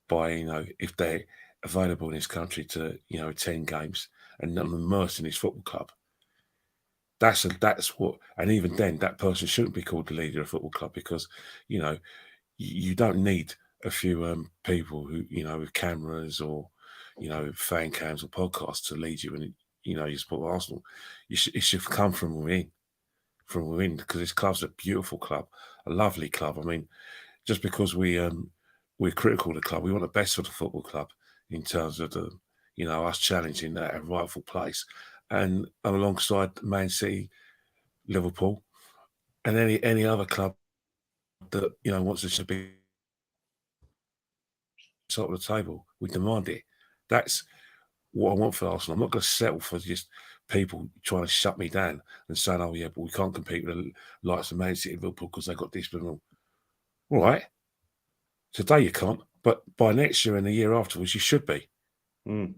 by, if they're available in this country to, attend games and immersed in this football club. That's what, and even then, that person shouldn't be called the leader of a football club because, you don't need a few people who, with cameras or, fan cams or podcasts to lead you in, you support Arsenal. It should come from within, because this club's a beautiful club, a lovely club. I mean, just because we're critical of the club, we want the best for the football club in terms of the, us challenging that rightful place, and alongside Man City, Liverpool, and any other club that wants us to be top of the table. We demand it. That's what I want for Arsenal. I'm not going to settle for just people trying to shut me down and saying, "Oh yeah, but we can't compete with the likes of Man City and Liverpool because they got this." All right, today you can't, but by next year and the year afterwards, you should be. Well,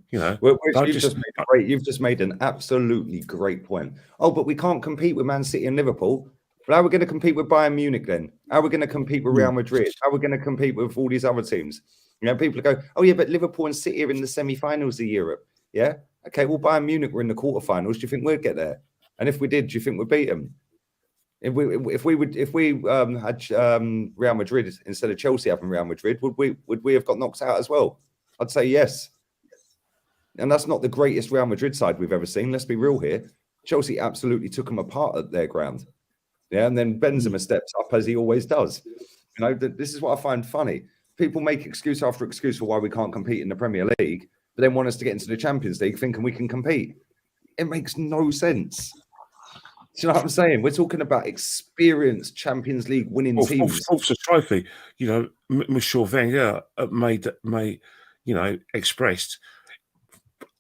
you've just made an absolutely great point. Oh, but we can't compete with Man City and Liverpool. But how are we going to compete with Bayern Munich then? How are we going to compete with Real Madrid? How are we going to compete with all these other teams? People go, "Oh yeah, but Liverpool and City are in the semi-finals of Europe." Yeah, okay. Well, Bayern Munich were in the quarterfinals. Do you think we'd get there? And if we did, do you think we'd beat them? If we had Real Madrid instead of Chelsea having Real Madrid, would we have got knocked out as well? I'd say yes. And that's not the greatest Real Madrid side we've ever seen. Let's be real here. Chelsea absolutely took them apart at their ground. Yeah, and then Benzema steps up as he always does. This is what I find funny. People make excuse after excuse for why we can't compete in the Premier League, but then want us to get into the Champions League thinking we can compete. It makes no sense. Do you know what I'm saying? We're talking about experienced Champions League winning teams. Fourth's a trophy. Michel Wenger expressed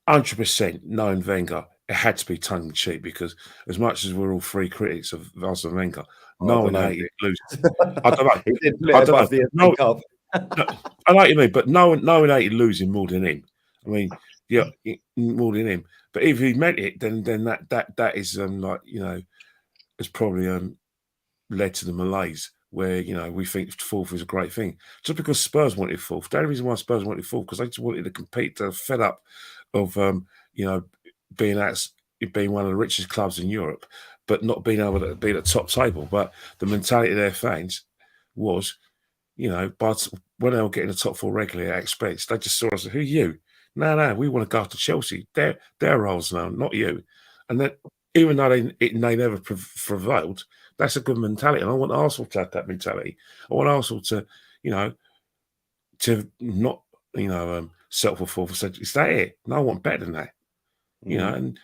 100% knowing Wenger, it had to be tongue in cheek, because as much as we're all free critics of Arsene Wenger, no one hated losing. I don't know. He did play above the FA Cup. I know what you mean, but no one hated losing more than him. I mean, yeah, more than him. But if he meant it, then that is has probably led to the malaise where we think fourth is a great thing. Just because Spurs wanted fourth, the only reason why Spurs wanted fourth because they just wanted to compete. They're fed up of being one of the richest clubs in Europe, but not being able to be at the top table. But the mentality of their fans was, but when they were getting the top four regularly at expense, they just saw us. Who are you? No, we want to go after Chelsea. Their roles now, not you. And then, even though they never prevailed, that's a good mentality. And I want Arsenal to have that mentality. I want Arsenal to, to not, settle for fourth. Is that it? No, I want better than that. And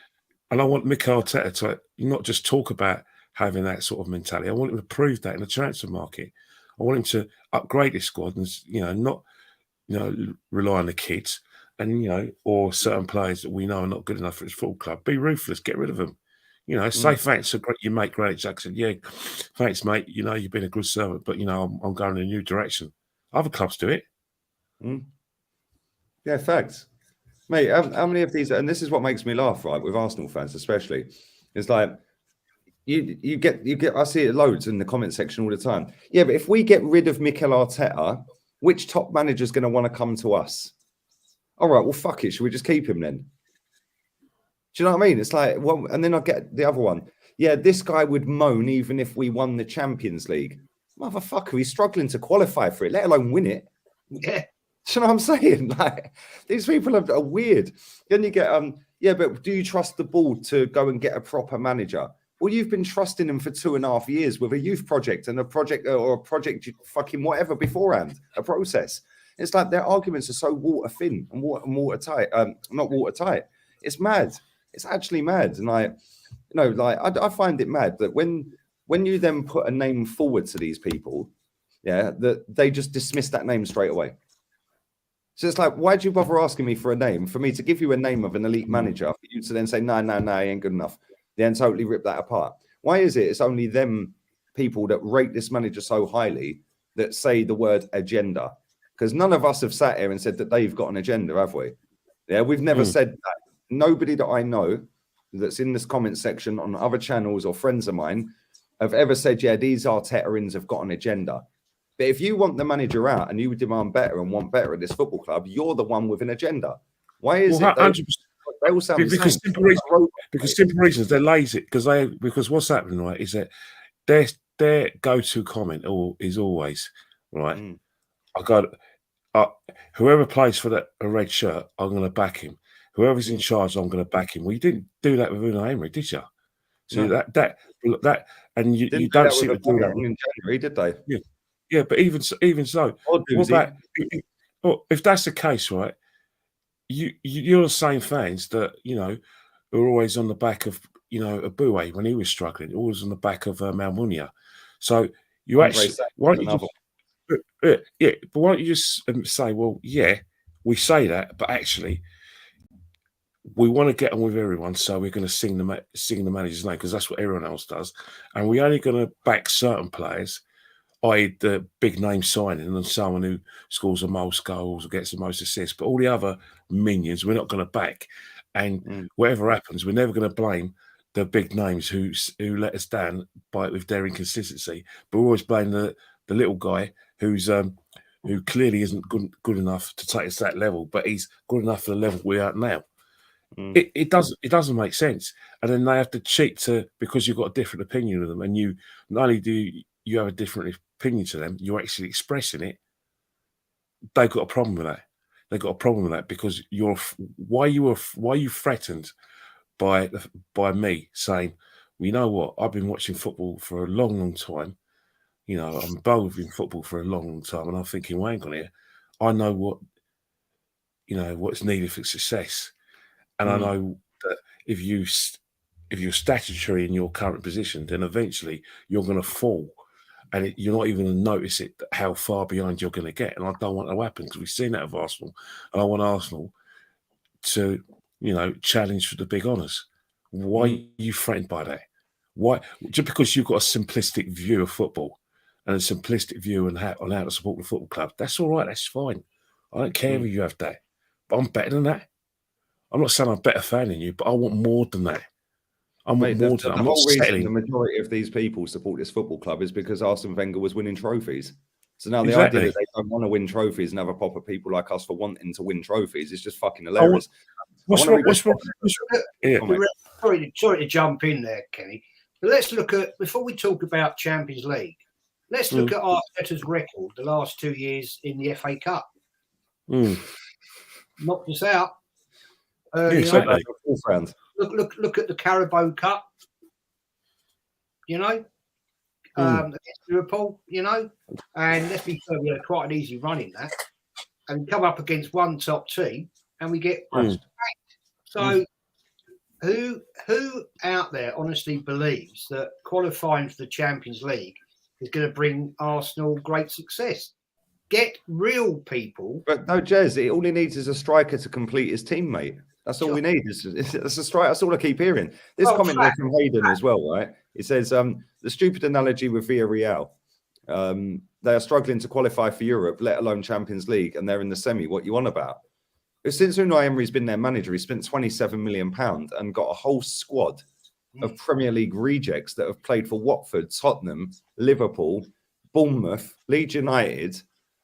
I want Mikel Arteta to not just talk about having that sort of mentality. I want him to prove that in the transfer market. I want him to upgrade his squad and, not, rely on the kids and, or certain players that we know are not good enough for his football club. Be ruthless, get rid of them. Say thanks to your mate Granit Jackson. Yeah, thanks, mate. You've been a good servant, but I'm going in a new direction. Other clubs do it. Yeah, facts. Mate, how many of these, and this is what makes me laugh, right, with Arsenal fans especially, it's like you get I see it loads in the comment section all the time. Yeah, but if we get rid of Mikel Arteta, which top manager is going to want to come to us? All right, well, fuck it. Should we just keep him then? Do you know what I mean? It's like, well, and then I get the other one. Yeah, this guy would moan even if we won the Champions League. Motherfucker, he's struggling to qualify for it, let alone win it. Yeah. Do you know what I'm saying? Like, these people are weird. Then you get, yeah, but do you trust the board to go and get a proper manager? Well, you've been trusting them for 2.5 years with a youth project and a project fucking whatever beforehand, a process. It's like their arguments are so water thin and watertight. Not watertight. It's mad. It's actually mad. And I find it mad that when you then put a name forward to these people, yeah, that they just dismiss that name straight away. So it's like, why'd you bother asking me for a name? For me to give you a name of an elite manager, for you to then say, no, he ain't good enough. Then totally rip that apart. Why is it it's only them people that rate this manager so highly that say the word agenda? Because none of us have sat here and said that they've got an agenda, have we? Yeah, we've never said that. Nobody that I know that's in this comment section on other channels or friends of mine have ever said, yeah, these Arteta-ins have got an agenda. But if you want the manager out and you demand better and want better at this football club, you're the one with an agenda. Why is it? They all sound the same. Because simple reasons, they're lazy. Because what's happening, right, is that their go-to comment is always, right, whoever plays for a red shirt, I'm going to back him. Whoever's in charge, I'm going to back him. Well, you didn't do that with Unai Emery, did you? So no. that, and you don't seem to do that in January, did they? Yeah. But even so, what about, if that's the case, right? You're the same fans that are always on the back of Aboué when he was struggling, always on the back of Malmunia. So you actually why don't you just say, well, yeah, we say that, but actually we want to get on with everyone, so we're going to sing the manager's name because that's what everyone else does, and we're only going to back certain players, i.e. the big name signing and someone who scores the most goals or gets the most assists. But all the other minions, we're not going to back. And whatever happens, we're never going to blame the big names who let us down with their inconsistency. But we always blame the little guy who clearly isn't good enough to take us to that level, but he's good enough for the level we are at now. It doesn't make sense. And then they have to cheat because you've got a different opinion of them, and you not only do you have a different opinion to them, you're actually expressing it. They've got a problem with that. They've got a problem with that because why are you threatened by me saying, well, you know what? I've been watching football for a long, long time. I'm involved in football for a long, long time, and I'm thinking, well, hang on here. I know what's needed for success, and I know that if you're statutory in your current position, then eventually you're going to fall. And you're not even going to notice it, how far behind you're going to get. And I don't want that to happen because we've seen that with Arsenal. And I want Arsenal to, challenge for the big honours. Why are you threatened by that? Why? Just because you've got a simplistic view of football and a simplistic view on how to support the football club, that's all right. That's fine. I don't care if you have that. But I'm better than that. I'm not saying I'm a better fan than you, but I want more than that. The whole reason the majority of these people support this football club is because Arsene Wenger was winning trophies. So now the idea that they don't want to win trophies and other proper people like us for wanting to win trophies is just fucking hilarious. Sorry to jump in there, Kenny. But let's look at, before we talk about Champions League, let's look at Arteta's record the last 2 years in the FA Cup. Knocked us out. Exactly. Look at the Carabao Cup, against Liverpool, and let's be fair, we had quite an easy run in that, and we come up against one top team and we get spanked. So who out there honestly believes that qualifying for the Champions League is going to bring Arsenal great success? Get real people. But no, Jez, all he needs is a striker to complete his team, mate. That's all we need. It's a strike. That's all I keep hearing. This comment there from Hayden as well, right? It says the stupid analogy with Villarreal. They are struggling to qualify for Europe, let alone Champions League, and they're in the semi. What you on about? But since Unai Emery's been their manager, he spent £27 million and got a whole squad of Premier League rejects that have played for Watford, Tottenham, Liverpool, Bournemouth, Leeds United,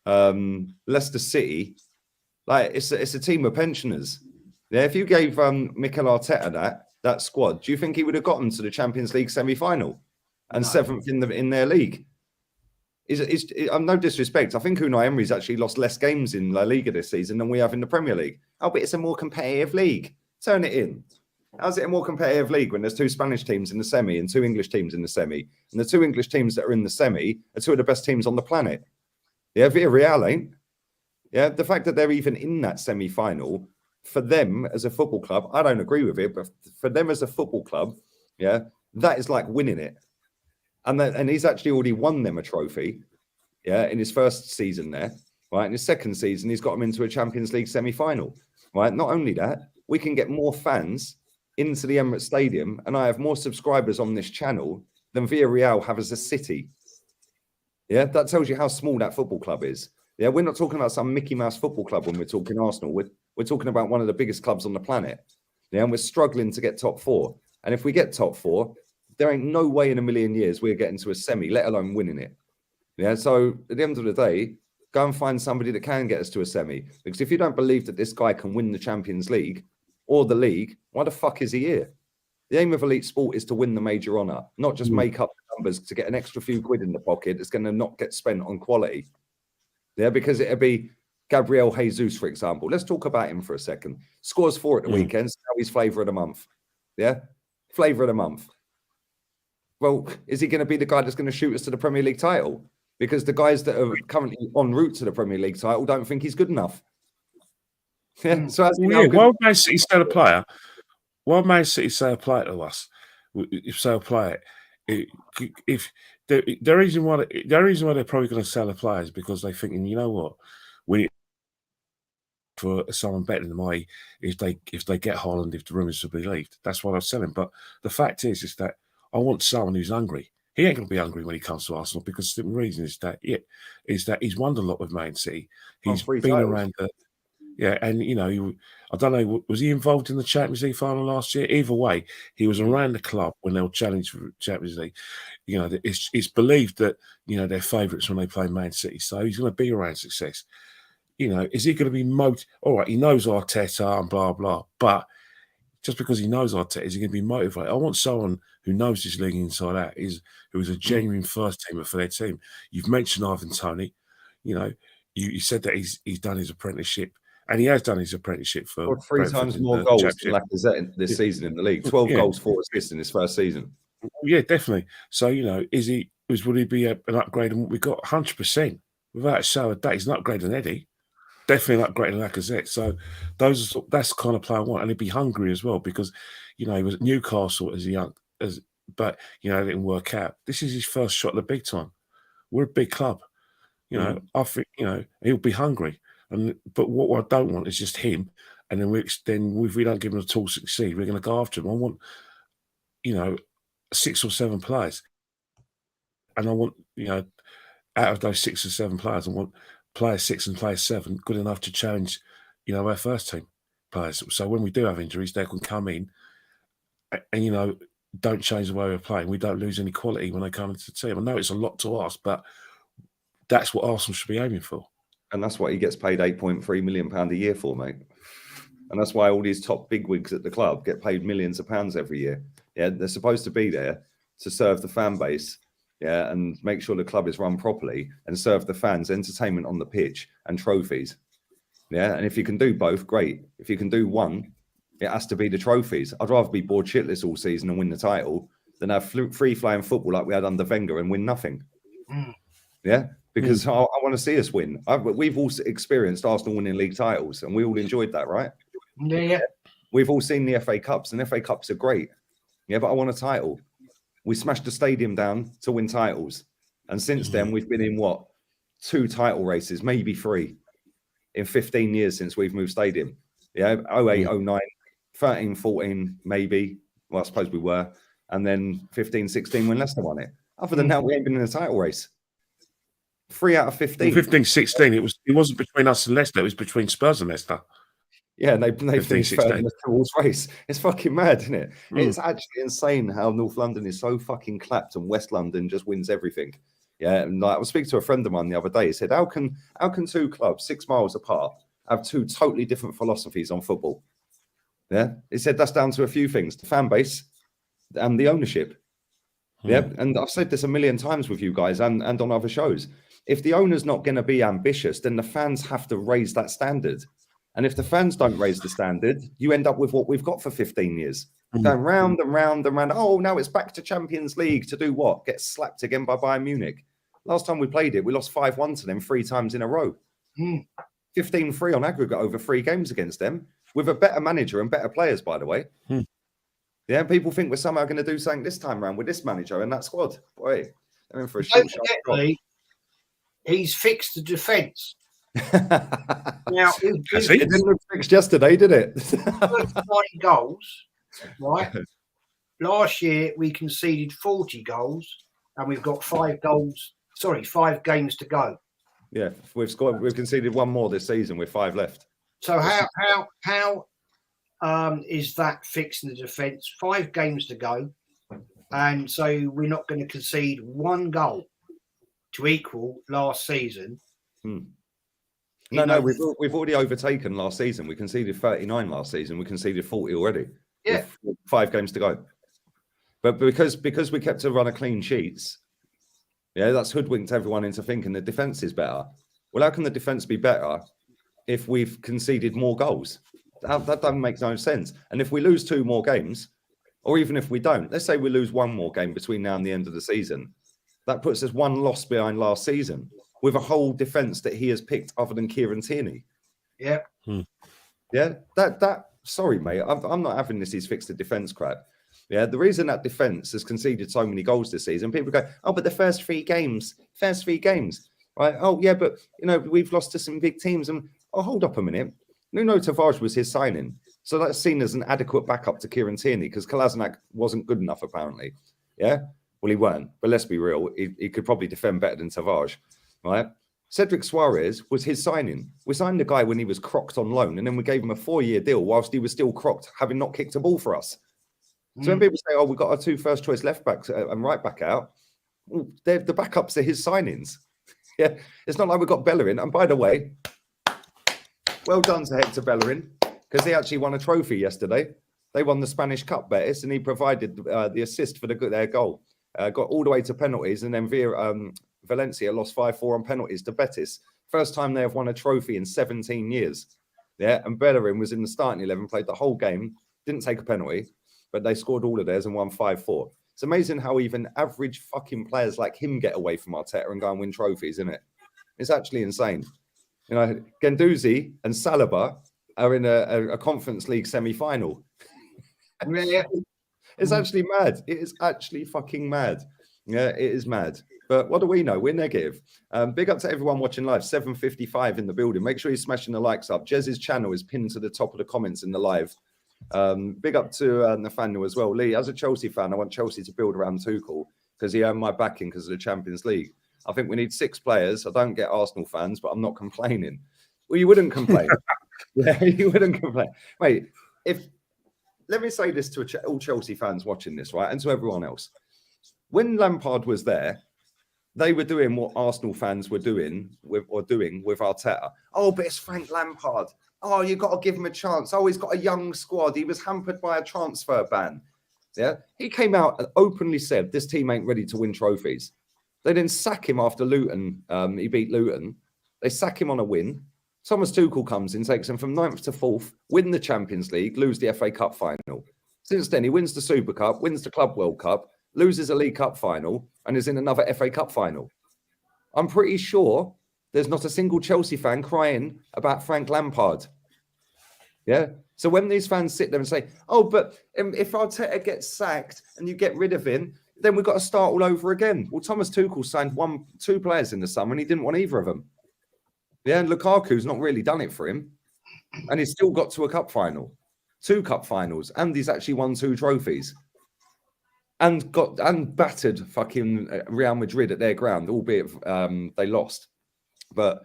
Leicester City. Like it's a team of pensioners. Yeah, if you gave Mikel Arteta that squad, do you think he would have gotten to the Champions League semi-final and seventh in their league? I'm no disrespect. I think Unai Emery's actually lost less games in La Liga this season than we have in the Premier League. Oh, but it's a more competitive league. Turn it in. How's it a more competitive league when there's 2 Spanish teams in the semi and 2 English teams in the semi? And the 2 English teams that are in the semi are 2 of the best teams on the planet. Yeah, Villarreal ain't. Yeah, the fact that they're even in that semi-final, for them as a football club, I don't agree with it, but for them as a football club, yeah, that is like winning it. And he's actually already won them a trophy, yeah, in his first season there, right? In his second season, he's got them into a Champions League semi-final, right? Not only that, we can get more fans into the Emirates Stadium, and I have more subscribers on this channel than Villarreal have as a city. Yeah, that tells you how small that football club is. Yeah, we're not talking about some Mickey Mouse football club when we're talking Arsenal. We're talking about one of the biggest clubs on the planet. Yeah, and we're struggling to get top 4. And if we get top 4, there ain't no way in a million years we're getting to a semi, let alone winning it. Yeah, so at the end of the day, go and find somebody that can get us to a semi. Because if you don't believe that this guy can win the Champions League or the league, why the fuck is he here? The aim of elite sport is to win the major honour, not just make up the numbers to get an extra few quid in the pocket that's going to not get spent on quality. Yeah, because it'll be Gabriel Jesus, for example. Let's talk about him for a second. Scores 4 at the weekend. Now he's flavour of the month. Yeah, flavour of the month. Well, is he going to be the guy that's going to shoot us to the Premier League title? Because the guys that are currently en route to the Premier League title don't think he's good enough. Yeah. So why would Man City sell a player? Why would Man City sell a player to us? If sell a player, if the reason why they're probably going to sell a player is because they're thinking, you know what, we need for someone better than me if they get Haaland, if the rumours are believed. That's why they're selling. But the fact is that I want someone who's hungry. He ain't going to be hungry when he comes to Arsenal because the reason is that he's won a lot with Man City. He's been around and you know, I don't know, was he involved in the Champions League final last year? Either way, he was around the club when they were challenged for Champions League. You know, it's believed that, you know, they're favourites when they play Man City. So he's going to be around success. You know, is he going to be all right, he knows Arteta and blah, blah, but just because he knows Arteta, is he going to be motivated? I want someone who knows this league inside out, who is a genuine first teamer for their team. You've mentioned Ivan Toney. You know, you said that he's done his apprenticeship, and he has done his apprenticeship for 3 times more goals than Lacazette this season in the league. 12 goals, 4 assists in his first season. Yeah, definitely. So, you know, would he be an upgrade on what we got? 100%. Without a shadow of doubt, he's an upgrade on Eddie. Definitely an upgrade on Lacazette. So that's the kind of player I want. And he'd be hungry as well because, you know, he was at Newcastle but, you know, it didn't work out. This is his first shot at the big time. We're a big club. You know, I think, you know, he'll be hungry. But what I don't want is just him. And then if we don't give him the tools to succeed, we're going to go after him. I want, you know, 6 or 7 players. And I want, you know, out of those 6 or 7 players, I want player 6 and player 7 good enough to challenge, you know, our first team players. So when we do have injuries, they can come in and, you know, don't change the way we're playing. We don't lose any quality when they come into the team. I know it's a lot to ask, but that's what Arsenal should be aiming for. And that's what he gets paid £8.3 million a year for, mate. And that's why all these top bigwigs at the club get paid millions of pounds every year. Yeah, they're supposed to be there to serve the fan base, yeah, and make sure the club is run properly and serve the fans entertainment on the pitch and trophies. Yeah, and if you can do both, great. If you can do one, it has to be the trophies. I'd rather be bored shitless all season and win the title than have free-flying football like we had under Wenger and win nothing. Yeah, because I want to see us win. We've all experienced Arsenal winning league titles and we all enjoyed that, right? Yeah. We've all seen the FA Cups and FA Cups are great. Yeah, but I want a title. We smashed the stadium down to win titles. And since then, we've been in, 2 title races, maybe 3 in 15 years since we've moved stadium. Yeah, 08, 09, 13, 14, maybe. Well, I suppose we were. And then 15, 16 when Leicester won it. Other than that, we ain't been in a title race. 3 out of 15. 15, 16, it wasn't between us and Leicester, it was between Spurs and Leicester. Yeah, and they finished third in the towards race. It's fucking mad, isn't it? It's actually insane how North London is so fucking clapped and West London just wins everything. Yeah, and I was speaking to a friend of mine the other day. He said, how can 2 clubs 6 miles apart have 2 totally different philosophies on football? Yeah, he said that's down to a few things: the fan base and the ownership. Yeah, and I've said this a million times with you guys and on other shows. If the owner's not going to be ambitious, then the fans have to raise that standard. And if the fans don't raise the standard, you end up with what we've got for 15 years. Going round and round and round. Oh, now it's back to Champions League to do what? Get slapped again by Bayern Munich. Last time we played it, we lost 5-1 to them 3 times in a row. 15-3 on aggregate over 3 games against them with a better manager and better players, by the way. Yeah, people think we're somehow going to do something this time around with this manager and that squad. Boy, they're in for a short shot. He's fixed the defence. Now, it didn't look fixed yesterday, did it? 39 goals, right? Last year we conceded 40 goals, and we've got 5 games to go. Yeah, we've conceded 1 more this season with 5 left. So how is that fixing the defence? 5 games to go. And so we're not going to concede 1 goal to equal last season. No, we've already overtaken last season. We conceded 39 last season. We conceded 40 already. Yeah. With 5 games to go. But because we kept to run a clean sheets, yeah, that's hoodwinked everyone into thinking the defence is better. Well, how can the defence be better if we've conceded more goals? That doesn't make no sense. And if we lose 2 more games, or even if we don't, let's say we lose 1 more game between now and the end of the season, that puts us 1 loss behind last season with a whole defence that he has picked other than Kieran Tierney. Yeah. Yeah, sorry, mate, I'm not having this. He's fixed the defence crap. Yeah, the reason that defence has conceded so many goals this season, people go, oh, but the first 3 games, right? Oh, yeah, but, we've lost to some big teams. And, hold up a minute. Nuno Tavares was his signing. So that's seen as an adequate backup to Kieran Tierney because Kolasinac wasn't good enough, apparently. Yeah? Well, he weren't. But let's be real. He could probably defend better than Tavares, right? Cedric Suarez was his signing. We signed the guy when he was crocked on loan, and then we gave him a 4-year deal whilst he was still crocked, having not kicked a ball for us. So when people say, oh, we've got our 2 first-choice left-backs and right-back out, the backups are his signings. Yeah, it's not like we've got Bellerin. And by the way, well done to Hector Bellerin, because he actually won a trophy yesterday. They won the Spanish Cup, Betis, and he provided the assist for their goal. Got all the way to penalties, and then Valencia lost 5-4 on penalties to Betis. First time they have won a trophy in 17 years. Yeah, and Bellerin was in the starting 11, played the whole game, didn't take a penalty, but they scored all of theirs and won 5-4. It's amazing how even average fucking players like him get away from Arteta and go and win trophies, isn't it? It's actually insane. Guendouzi and Saliba are in a Conference League semi-final. Yeah. It's actually mad. It is actually fucking mad. Yeah, it is mad. But what do we know? We're negative. Big up to everyone watching live. 7:55 in the building. Make sure you're smashing the likes up. Jez's channel is pinned to the top of the comments in the live. Big up to Nathaniel as well. Lee, as a Chelsea fan, I want Chelsea to build around Tuchel because he earned my backing because of the Champions League. I think we need 6 players. I don't get Arsenal fans, but I'm not complaining. Well, you wouldn't complain. Yeah, you wouldn't complain. Mate, let me say this to all Chelsea fans watching this, right? And to everyone else. When Lampard was there, they were doing what Arsenal fans were doing with Arteta. Oh, but it's Frank Lampard. Oh, you've got to give him a chance. Oh, he's got a young squad. He was hampered by a transfer ban. Yeah. He came out and openly said this team ain't ready to win trophies. They then sack him after Luton. He beat Luton. They sack him on a win. Thomas Tuchel comes in, takes them from 9th to 4th, win the Champions League, lose the FA Cup final. Since then, he wins the Super Cup, wins the Club World Cup, loses a League Cup final, and is in another FA Cup final. I'm pretty sure there's not a single Chelsea fan crying about Frank Lampard. Yeah. So when these fans sit there and say, oh, but if Arteta gets sacked and you get rid of him, then we've got to start all over again. Well, Thomas Tuchel signed 2 players in the summer and he didn't want either of them. Yeah, and Lukaku's not really done it for him. And he's still got to a cup final, 2 cup finals, and he's actually won 2 trophies. And battered fucking Real Madrid at their ground, albeit they lost. But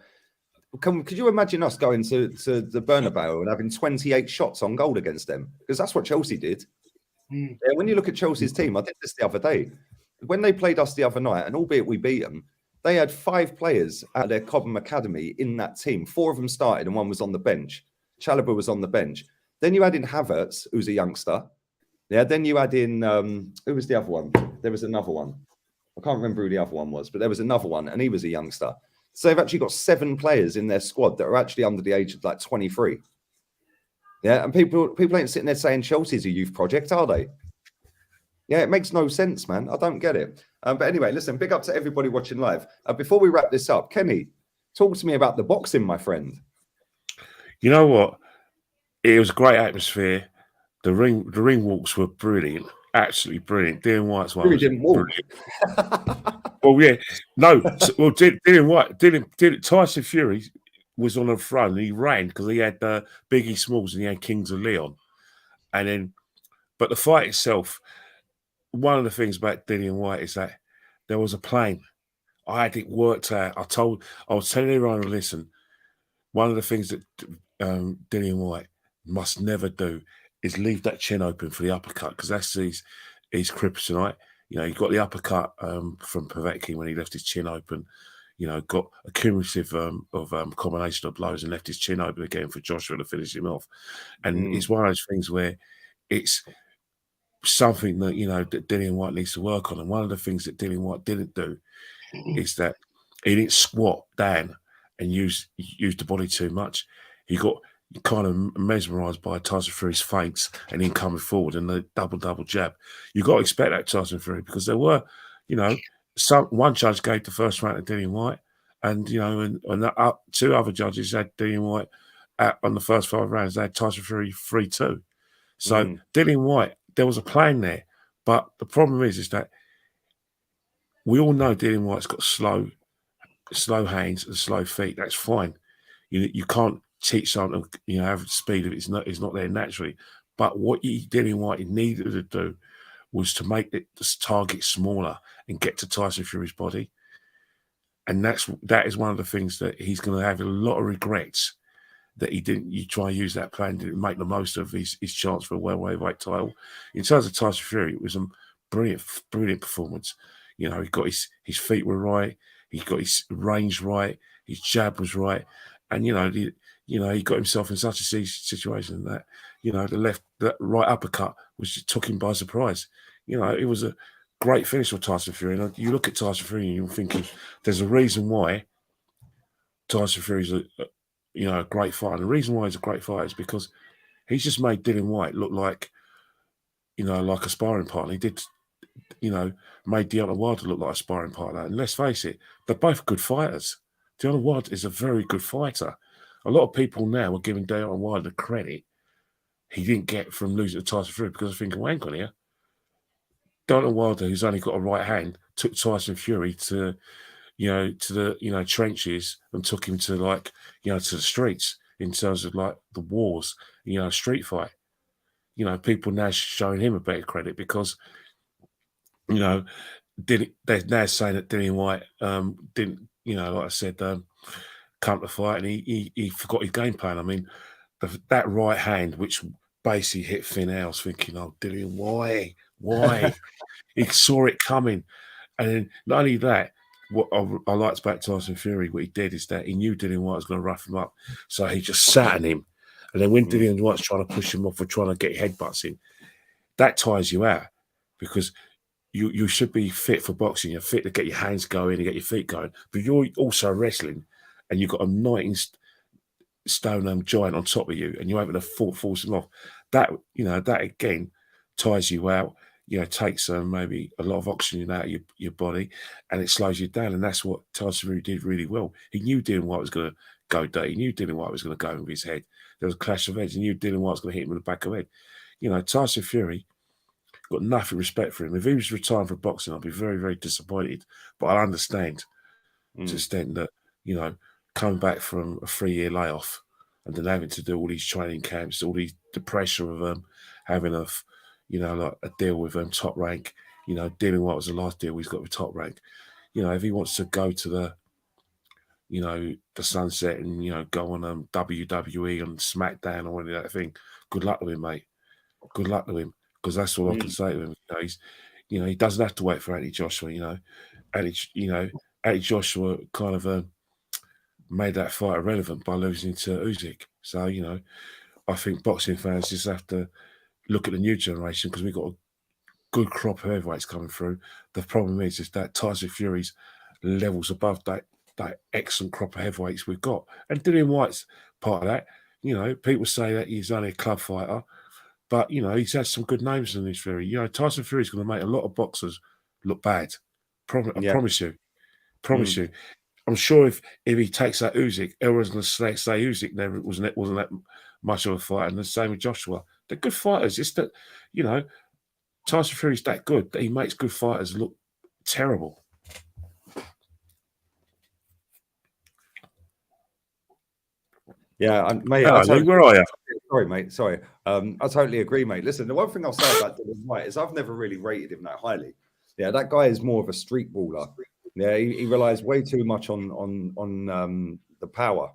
could you imagine us going to the Bernabeu and having 28 shots on goal against them? Because that's what Chelsea did. Yeah, when you look at Chelsea's team, I did this the other day. When they played us the other night, and albeit we beat them, they had 5 players at their Cobham Academy in that team. 4 of them started and 1 was on the bench. Chalobah was on the bench. Then you had in Havertz, who's a youngster. Yeah, then you had in, who was the other one? There was another one. I can't remember who the other one was, but there was another one, and he was a youngster. So they've actually got 7 players in their squad that are actually under the age of like 23. Yeah, and people ain't sitting there saying Chelsea's a youth project, are they? Yeah, it makes no sense, man. I don't get it. But anyway, listen, big up to everybody watching live. Before we wrap this up, Kenny, talk to me about the boxing, my friend. You know what? It was a great atmosphere. The ring walks were brilliant, absolutely brilliant. Dylan White's one. Really didn't walk. Well, yeah, no. Well, Dylan White, Tyson Fury was on the front and he ran because he had Biggie Smalls and he had Kings of Leon, and then, but the fight itself. One of the things about Dylan White is that there was a plan. I had it worked out. I was telling everyone, listen, one of the things that Dylan White must never do is leave that chin open for the uppercut, because that's his kryptonite. You know, he got the uppercut from Povetkin when he left his chin open. You know, got a cumulative combination of blows and left his chin open again for Joshua to finish him off. And it's one of those things where it's something that, you know, that Dillian Whyte needs to work on. And one of the things that Dillian Whyte didn't do is that he didn't squat down and use the body too much. He got kind of mesmerised by Tyson Fury's feints and him coming forward and the double jab. You got to expect that, Tyson Fury, because there were, you know, one judge gave the first round to Dillian Whyte, and you know, and two other judges had Dillian Whyte on the first 5 rounds. They had Tyson Fury 3-2. So Dillian Whyte, there was a plan there, but the problem is that we all know Dillian Whyte's got slow hands and slow feet. That's fine. You can't teach someone to, you know, have speed if it's not there naturally. But what Dillian Whyte needed to do was to make the target smaller and get to Tyson Fury's body. And that is one of the things that he's going to have a lot of regrets, that you try and use that plan, didn't make the most of his chance for a welterweight title. In terms of Tyson Fury, it was a brilliant performance. You know, he got his feet were right, he got his range right, his jab was right, and he got himself in such a situation that, you know, that right uppercut took him by surprise. You know, it was a great finish for Tyson Fury. And you look at Tyson Fury and you're thinking, there's a reason why Tyson Fury's a great fighter. And the reason why he's a great fighter is because he's just made Dillian Whyte look like, you know, like a sparring partner. He did, you know, made Deontay Wilder look like a sparring partner. And let's face it, they're both good fighters. Deontay Wilder is a very good fighter. A lot of people now are giving Deontay Wilder the credit he didn't get from losing to Tyson Fury, because I think, well, hang on here. Deontay Wilder, who's only got a right hand, took Tyson Fury to the trenches and took him to to the streets in terms of like the wars, street fight. You know, people now showing him a better credit because, you know, they're now saying that Dillian Whyte didn't, like I said, come to fight, and he forgot his game plan. I mean, that right hand, which basically hit Finn House, thinking, oh, Dillian, why? He saw it coming. And then not only that, what I liked about Tyson Fury, what he did is that he knew Dillian Whyte was going to rough him up. So he just sat on him. And then when Dillian Whyte's trying to push him off or trying to get headbutts in, that tires you out, because you should be fit for boxing. You're fit to get your hands going and get your feet going. But you're also wrestling, and you've got a 19-stone giant on top of you, and you're able to force him off. That again tires you out. Takes maybe a lot of oxygen out of your body, and it slows you down. And that's what Tyson Fury did really well. He knew Dillian Whyte was going to go dirty. He knew Dillian Whyte was going to go with his head. There was a clash of heads. He knew Dillian Whyte was going to hit him in the back of the head. Tyson Fury got nothing respect for him. If he was retiring from boxing, I'd be very, very disappointed. But I understand to the extent that, coming back from a 3-year layoff and then having to do all these training camps, the pressure of having a deal with Top Rank. Dillian Whyte was the last deal he's got with Top Rank. If he wants to go to the sunset and go on WWE and SmackDown or any of that thing, good luck to him, mate. Good luck to him, because that's all I can say to him. He doesn't have to wait for Anthony Joshua. Anthony Joshua kind of made that fight irrelevant by losing to Usyk. So I think boxing fans just have to look at the new generation, because we've got a good crop of heavyweights coming through. The problem is that Tyson Fury's levels above that excellent crop of heavyweights we've got. And Dillian Whyte's part of that. People say that he's only a club fighter, but, he's had some good names in this Fury. Tyson Fury's going to make a lot of boxers look bad. I promise you. Promise you. I'm sure if he takes that Usyk, everyone's going to say Usyk never wasn't that much of a fighter. And the same with Joshua. They're good fighters. It's that, Tyson Fury's that good that he makes good fighters look terrible. Yeah, mate. Where are you? Sorry, mate. Sorry. I totally agree, mate. Listen, the one thing I'll say about Dillian Whyte is I've never really rated him that highly. Yeah, that guy is more of a street baller. Yeah, he relies way too much on the power.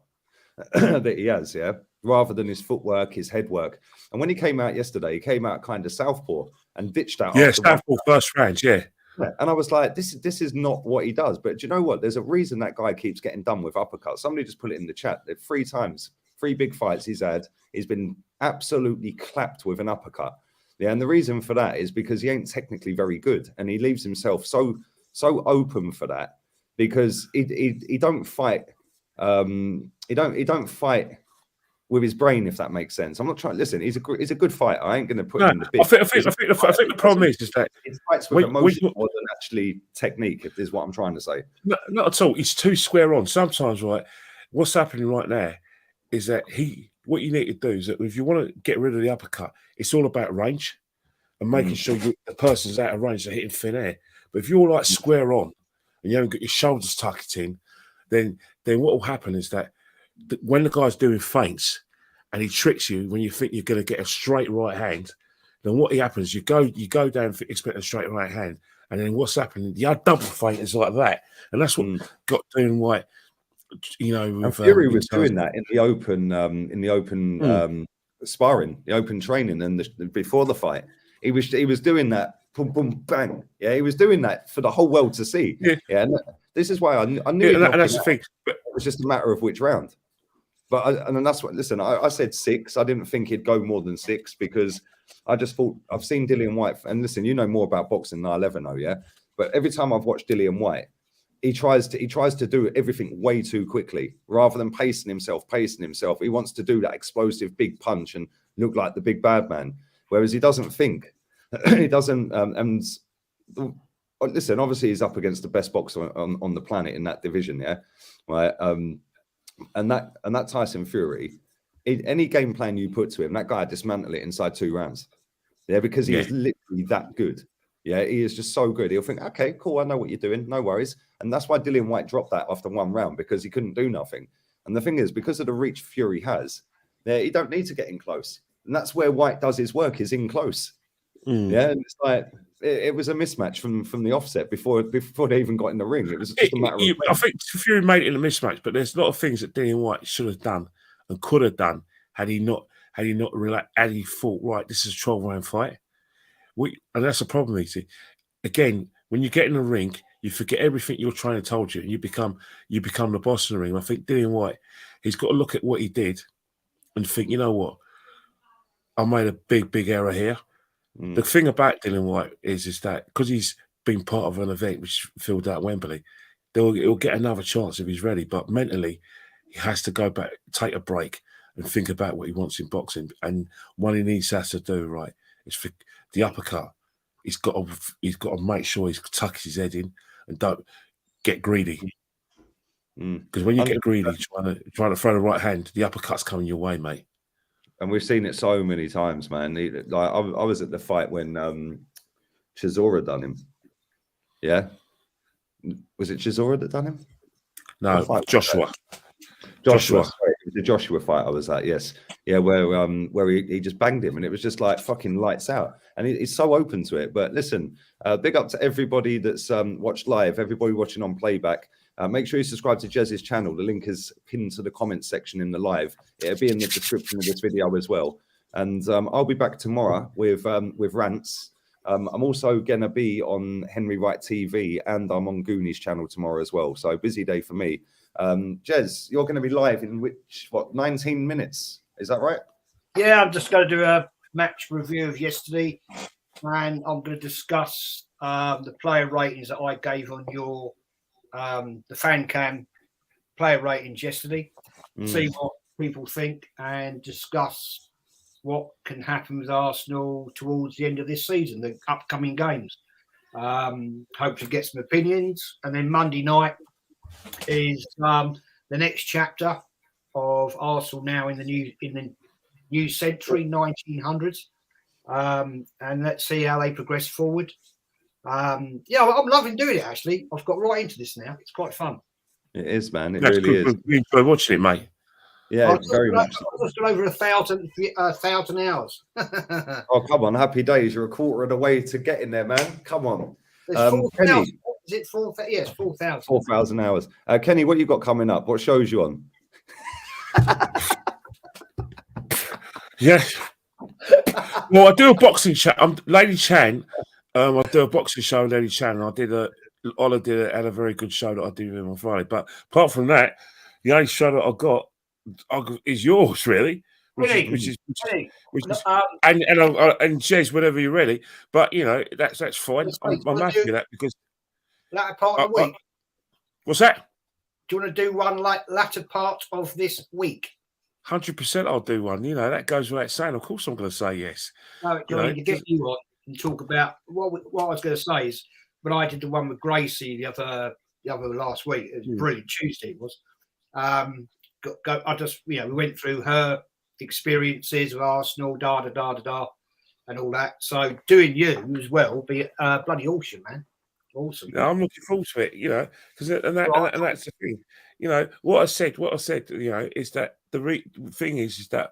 that he has, yeah, rather than his footwork, his head work. And when he came out yesterday, he came out kind of southpaw and ditched that. Yeah, southpaw first round, yeah. And I was like, this is not what he does. But do you know what? There's a reason that guy keeps getting done with uppercuts. Somebody just put it in the chat. 3 times, 3 big fights he's had. He's been absolutely clapped with an uppercut. Yeah, and the reason for that is because he ain't technically very good, and he leaves himself so open for that because he don't fight. He don't fight with his brain, if that makes sense. I'm not trying. Listen, he's a good fighter. I ain't going to put him in the bit. I think the problem is that it fights with emotion more than actually technique. Is what I'm trying to say. Not at all. He's too square on. Sometimes, right? What's happening right now is that what you need to do is that if you want to get rid of the uppercut, it's all about range and making sure the person's out of range, they're hitting thin air. But if you're like square on and you haven't got your shoulders tucked in, then what will happen is that when the guy's doing feints and he tricks you when you think you're going to get a straight right hand, then what happens, you go down expecting a straight right hand, and then what's happening? The double feint is like that, and that's what got doing Whyte. You know, and Fury was doing that in the open sparring, the open training, and before the fight, he was doing that. Boom, boom, bang. Yeah, he was doing that for the whole world to see. Yeah, and this is why I knew. And that's the thing. But it was just a matter of which round. But and that's what. Listen, I said 6. I didn't think he'd go more than 6 because I just thought I've seen Dillian Whyte. And listen, you know more about boxing than I'll ever know. Yeah, but every time I've watched Dillian Whyte, he tries to do everything way too quickly rather than pacing himself. He wants to do that explosive big punch and look like the big bad man, whereas he doesn't think. He doesn't. And listen, obviously he's up against the best boxer on the planet in that division. Yeah, right. And that Tyson Fury, any game plan you put to him, that guy dismantle it inside 2 rounds. Yeah, because he is literally that good. Yeah, he is just so good. He'll think, okay, cool, I know what you're doing, no worries. And that's why Dillian Whyte dropped that after 1 round, because he couldn't do nothing. And the thing is, because of the reach Fury has, he don't need to get in close. And that's where Whyte does his work, is in close. Yeah, and it's like it was a mismatch from the offset before they even got in the ring. It was just a matter of I think Fury made it a mismatch, but there's a lot of things that Dillian Whyte should have done and could have done had he thought, right, this is a 12-round fight. And that's the problem, Easy. Again, when you get in the ring, you forget everything your trainer told you, and you become the boss in the ring. I think Dillian Whyte, he's got to look at what he did and think, you know what, I made a big error here. The thing about Dillian Whyte is that because he's been part of an event which filled out Wembley, he'll get another chance if he's ready. But mentally, he has to go back, take a break, and think about what he wants in boxing. And one he needs to do, right, is for the uppercut. He's got to make sure he tucks his head in and don't get greedy. Because when you get greedy, trying to throw the right hand, the uppercut's coming your way, mate. And we've seen it so many times, man. I was at the fight when Chisora done him. Yeah, was it Chisora that done him? No, Joshua. Sorry, it was the Joshua fight I was at. Yes, yeah, where he just banged him, and it was just like fucking lights out. And he's so open to it. But listen, big up to everybody that's watched live, everybody watching on playback. Make sure you subscribe to Jez's channel. The link is pinned to the comments section in the live. It'll be in the description of this video as well. And I'll be back tomorrow with rants. I'm also going to be on Henry Wright TV, and I'm on Goonies channel tomorrow as well. So busy day for me. Jez, you're going to be live in 19 minutes? Is that right? Yeah, I'm just going to do a match review of yesterday, and I'm going to discuss the player ratings that I gave on your the fan cam player ratings yesterday, see what people think, and discuss what can happen with Arsenal towards the end of this season, the upcoming games. Hopefully get some opinions, and then Monday night is the next chapter of Arsenal now in the new century, 1900s, and let's see how they progress forward. I'm loving doing it, actually. I've got right into this now. It's quite fun. It is, man. It That's really good. is. We enjoy watching it, mate. Yeah, very much. I've just done over 1,000 hours. Oh, come on. Happy days. You're a quarter of the way to getting there, man. Come on. There's 4,000. Is it 4,000? Yes, 4,000. 4,000 hours. Kenny, what you got coming up? What shows you on? Yes. Well, I do a boxing show. I'm Lady Chan. I do a boxing show with Lady Chan, and Ola had a very good show that I do with him on Friday. But apart from that, the only show that I got is yours, really, which Really? is Um, and Jez, whenever you're ready. But you know, that's fine. let's I'm wait, happy with that because latter part of the week. What's that? Do you want to do one like latter part of this week? 100%, I'll do one. You know, that goes without saying. Of course, I'm going to say yes. No, to get you on and talk about what I was going to say is when I did the one with Gracie the other last week, it was brilliant. Tuesday it was. I just we went through her experiences with Arsenal, and all that. So doing you as well be bloody awesome, man. Awesome. No, I'm looking forward to it. You know, because and that's the thing. You know what I said. You know, is that the thing is that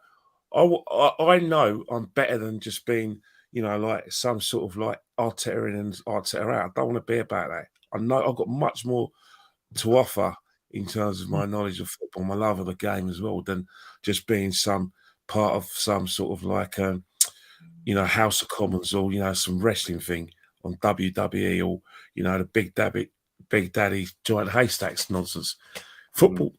I know I'm better than just being, you know, like some sort of like Arteta in and Arteta out. I don't want to be about that. I know I've got much more to offer in terms of my knowledge of football, my love of the game as well, than just being some part of some sort of like, you know, House of Commons or, you know, some wrestling thing on WWE or, you know, the Big Daddy Giant Haystacks nonsense. Football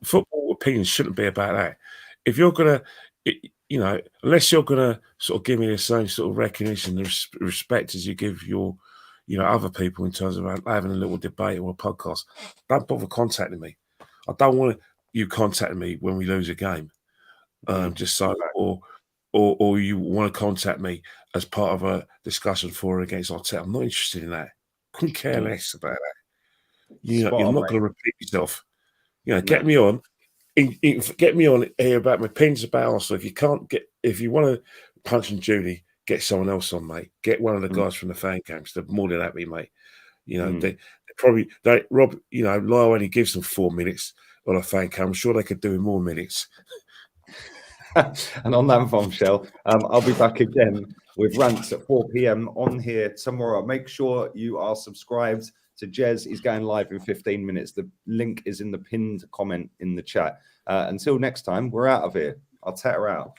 opinions shouldn't be about that. If you're going to, you know, unless you're going to sort of give me the same sort of recognition and respect as you give your, you know, other people in terms of having a little debate or a podcast, don't bother contacting me. I don't want you contacting me when we lose a game, just so, or you want to contact me as part of a discussion for or against Arteta. I'm not interested in that. Couldn't care less about that. You know, you're not going to repeat yourself. You know, get me on. Get me on here about my pins about Arsenal. If you want to punch and Judy, get someone else on, mate. Get one of the guys from the fan camps. They're more than happy, mate. You know, they Rob. You know, Lyle only gives them 4 minutes on a fan cam. I'm sure they could do in more minutes. And on that bombshell, I'll be back again with rants at 4 p.m. on here tomorrow. Make sure you are subscribed to Jez. He's going live in 15 minutes. The link is in the pinned comment in the chat. Until next time, we're out of here. I'll take her out.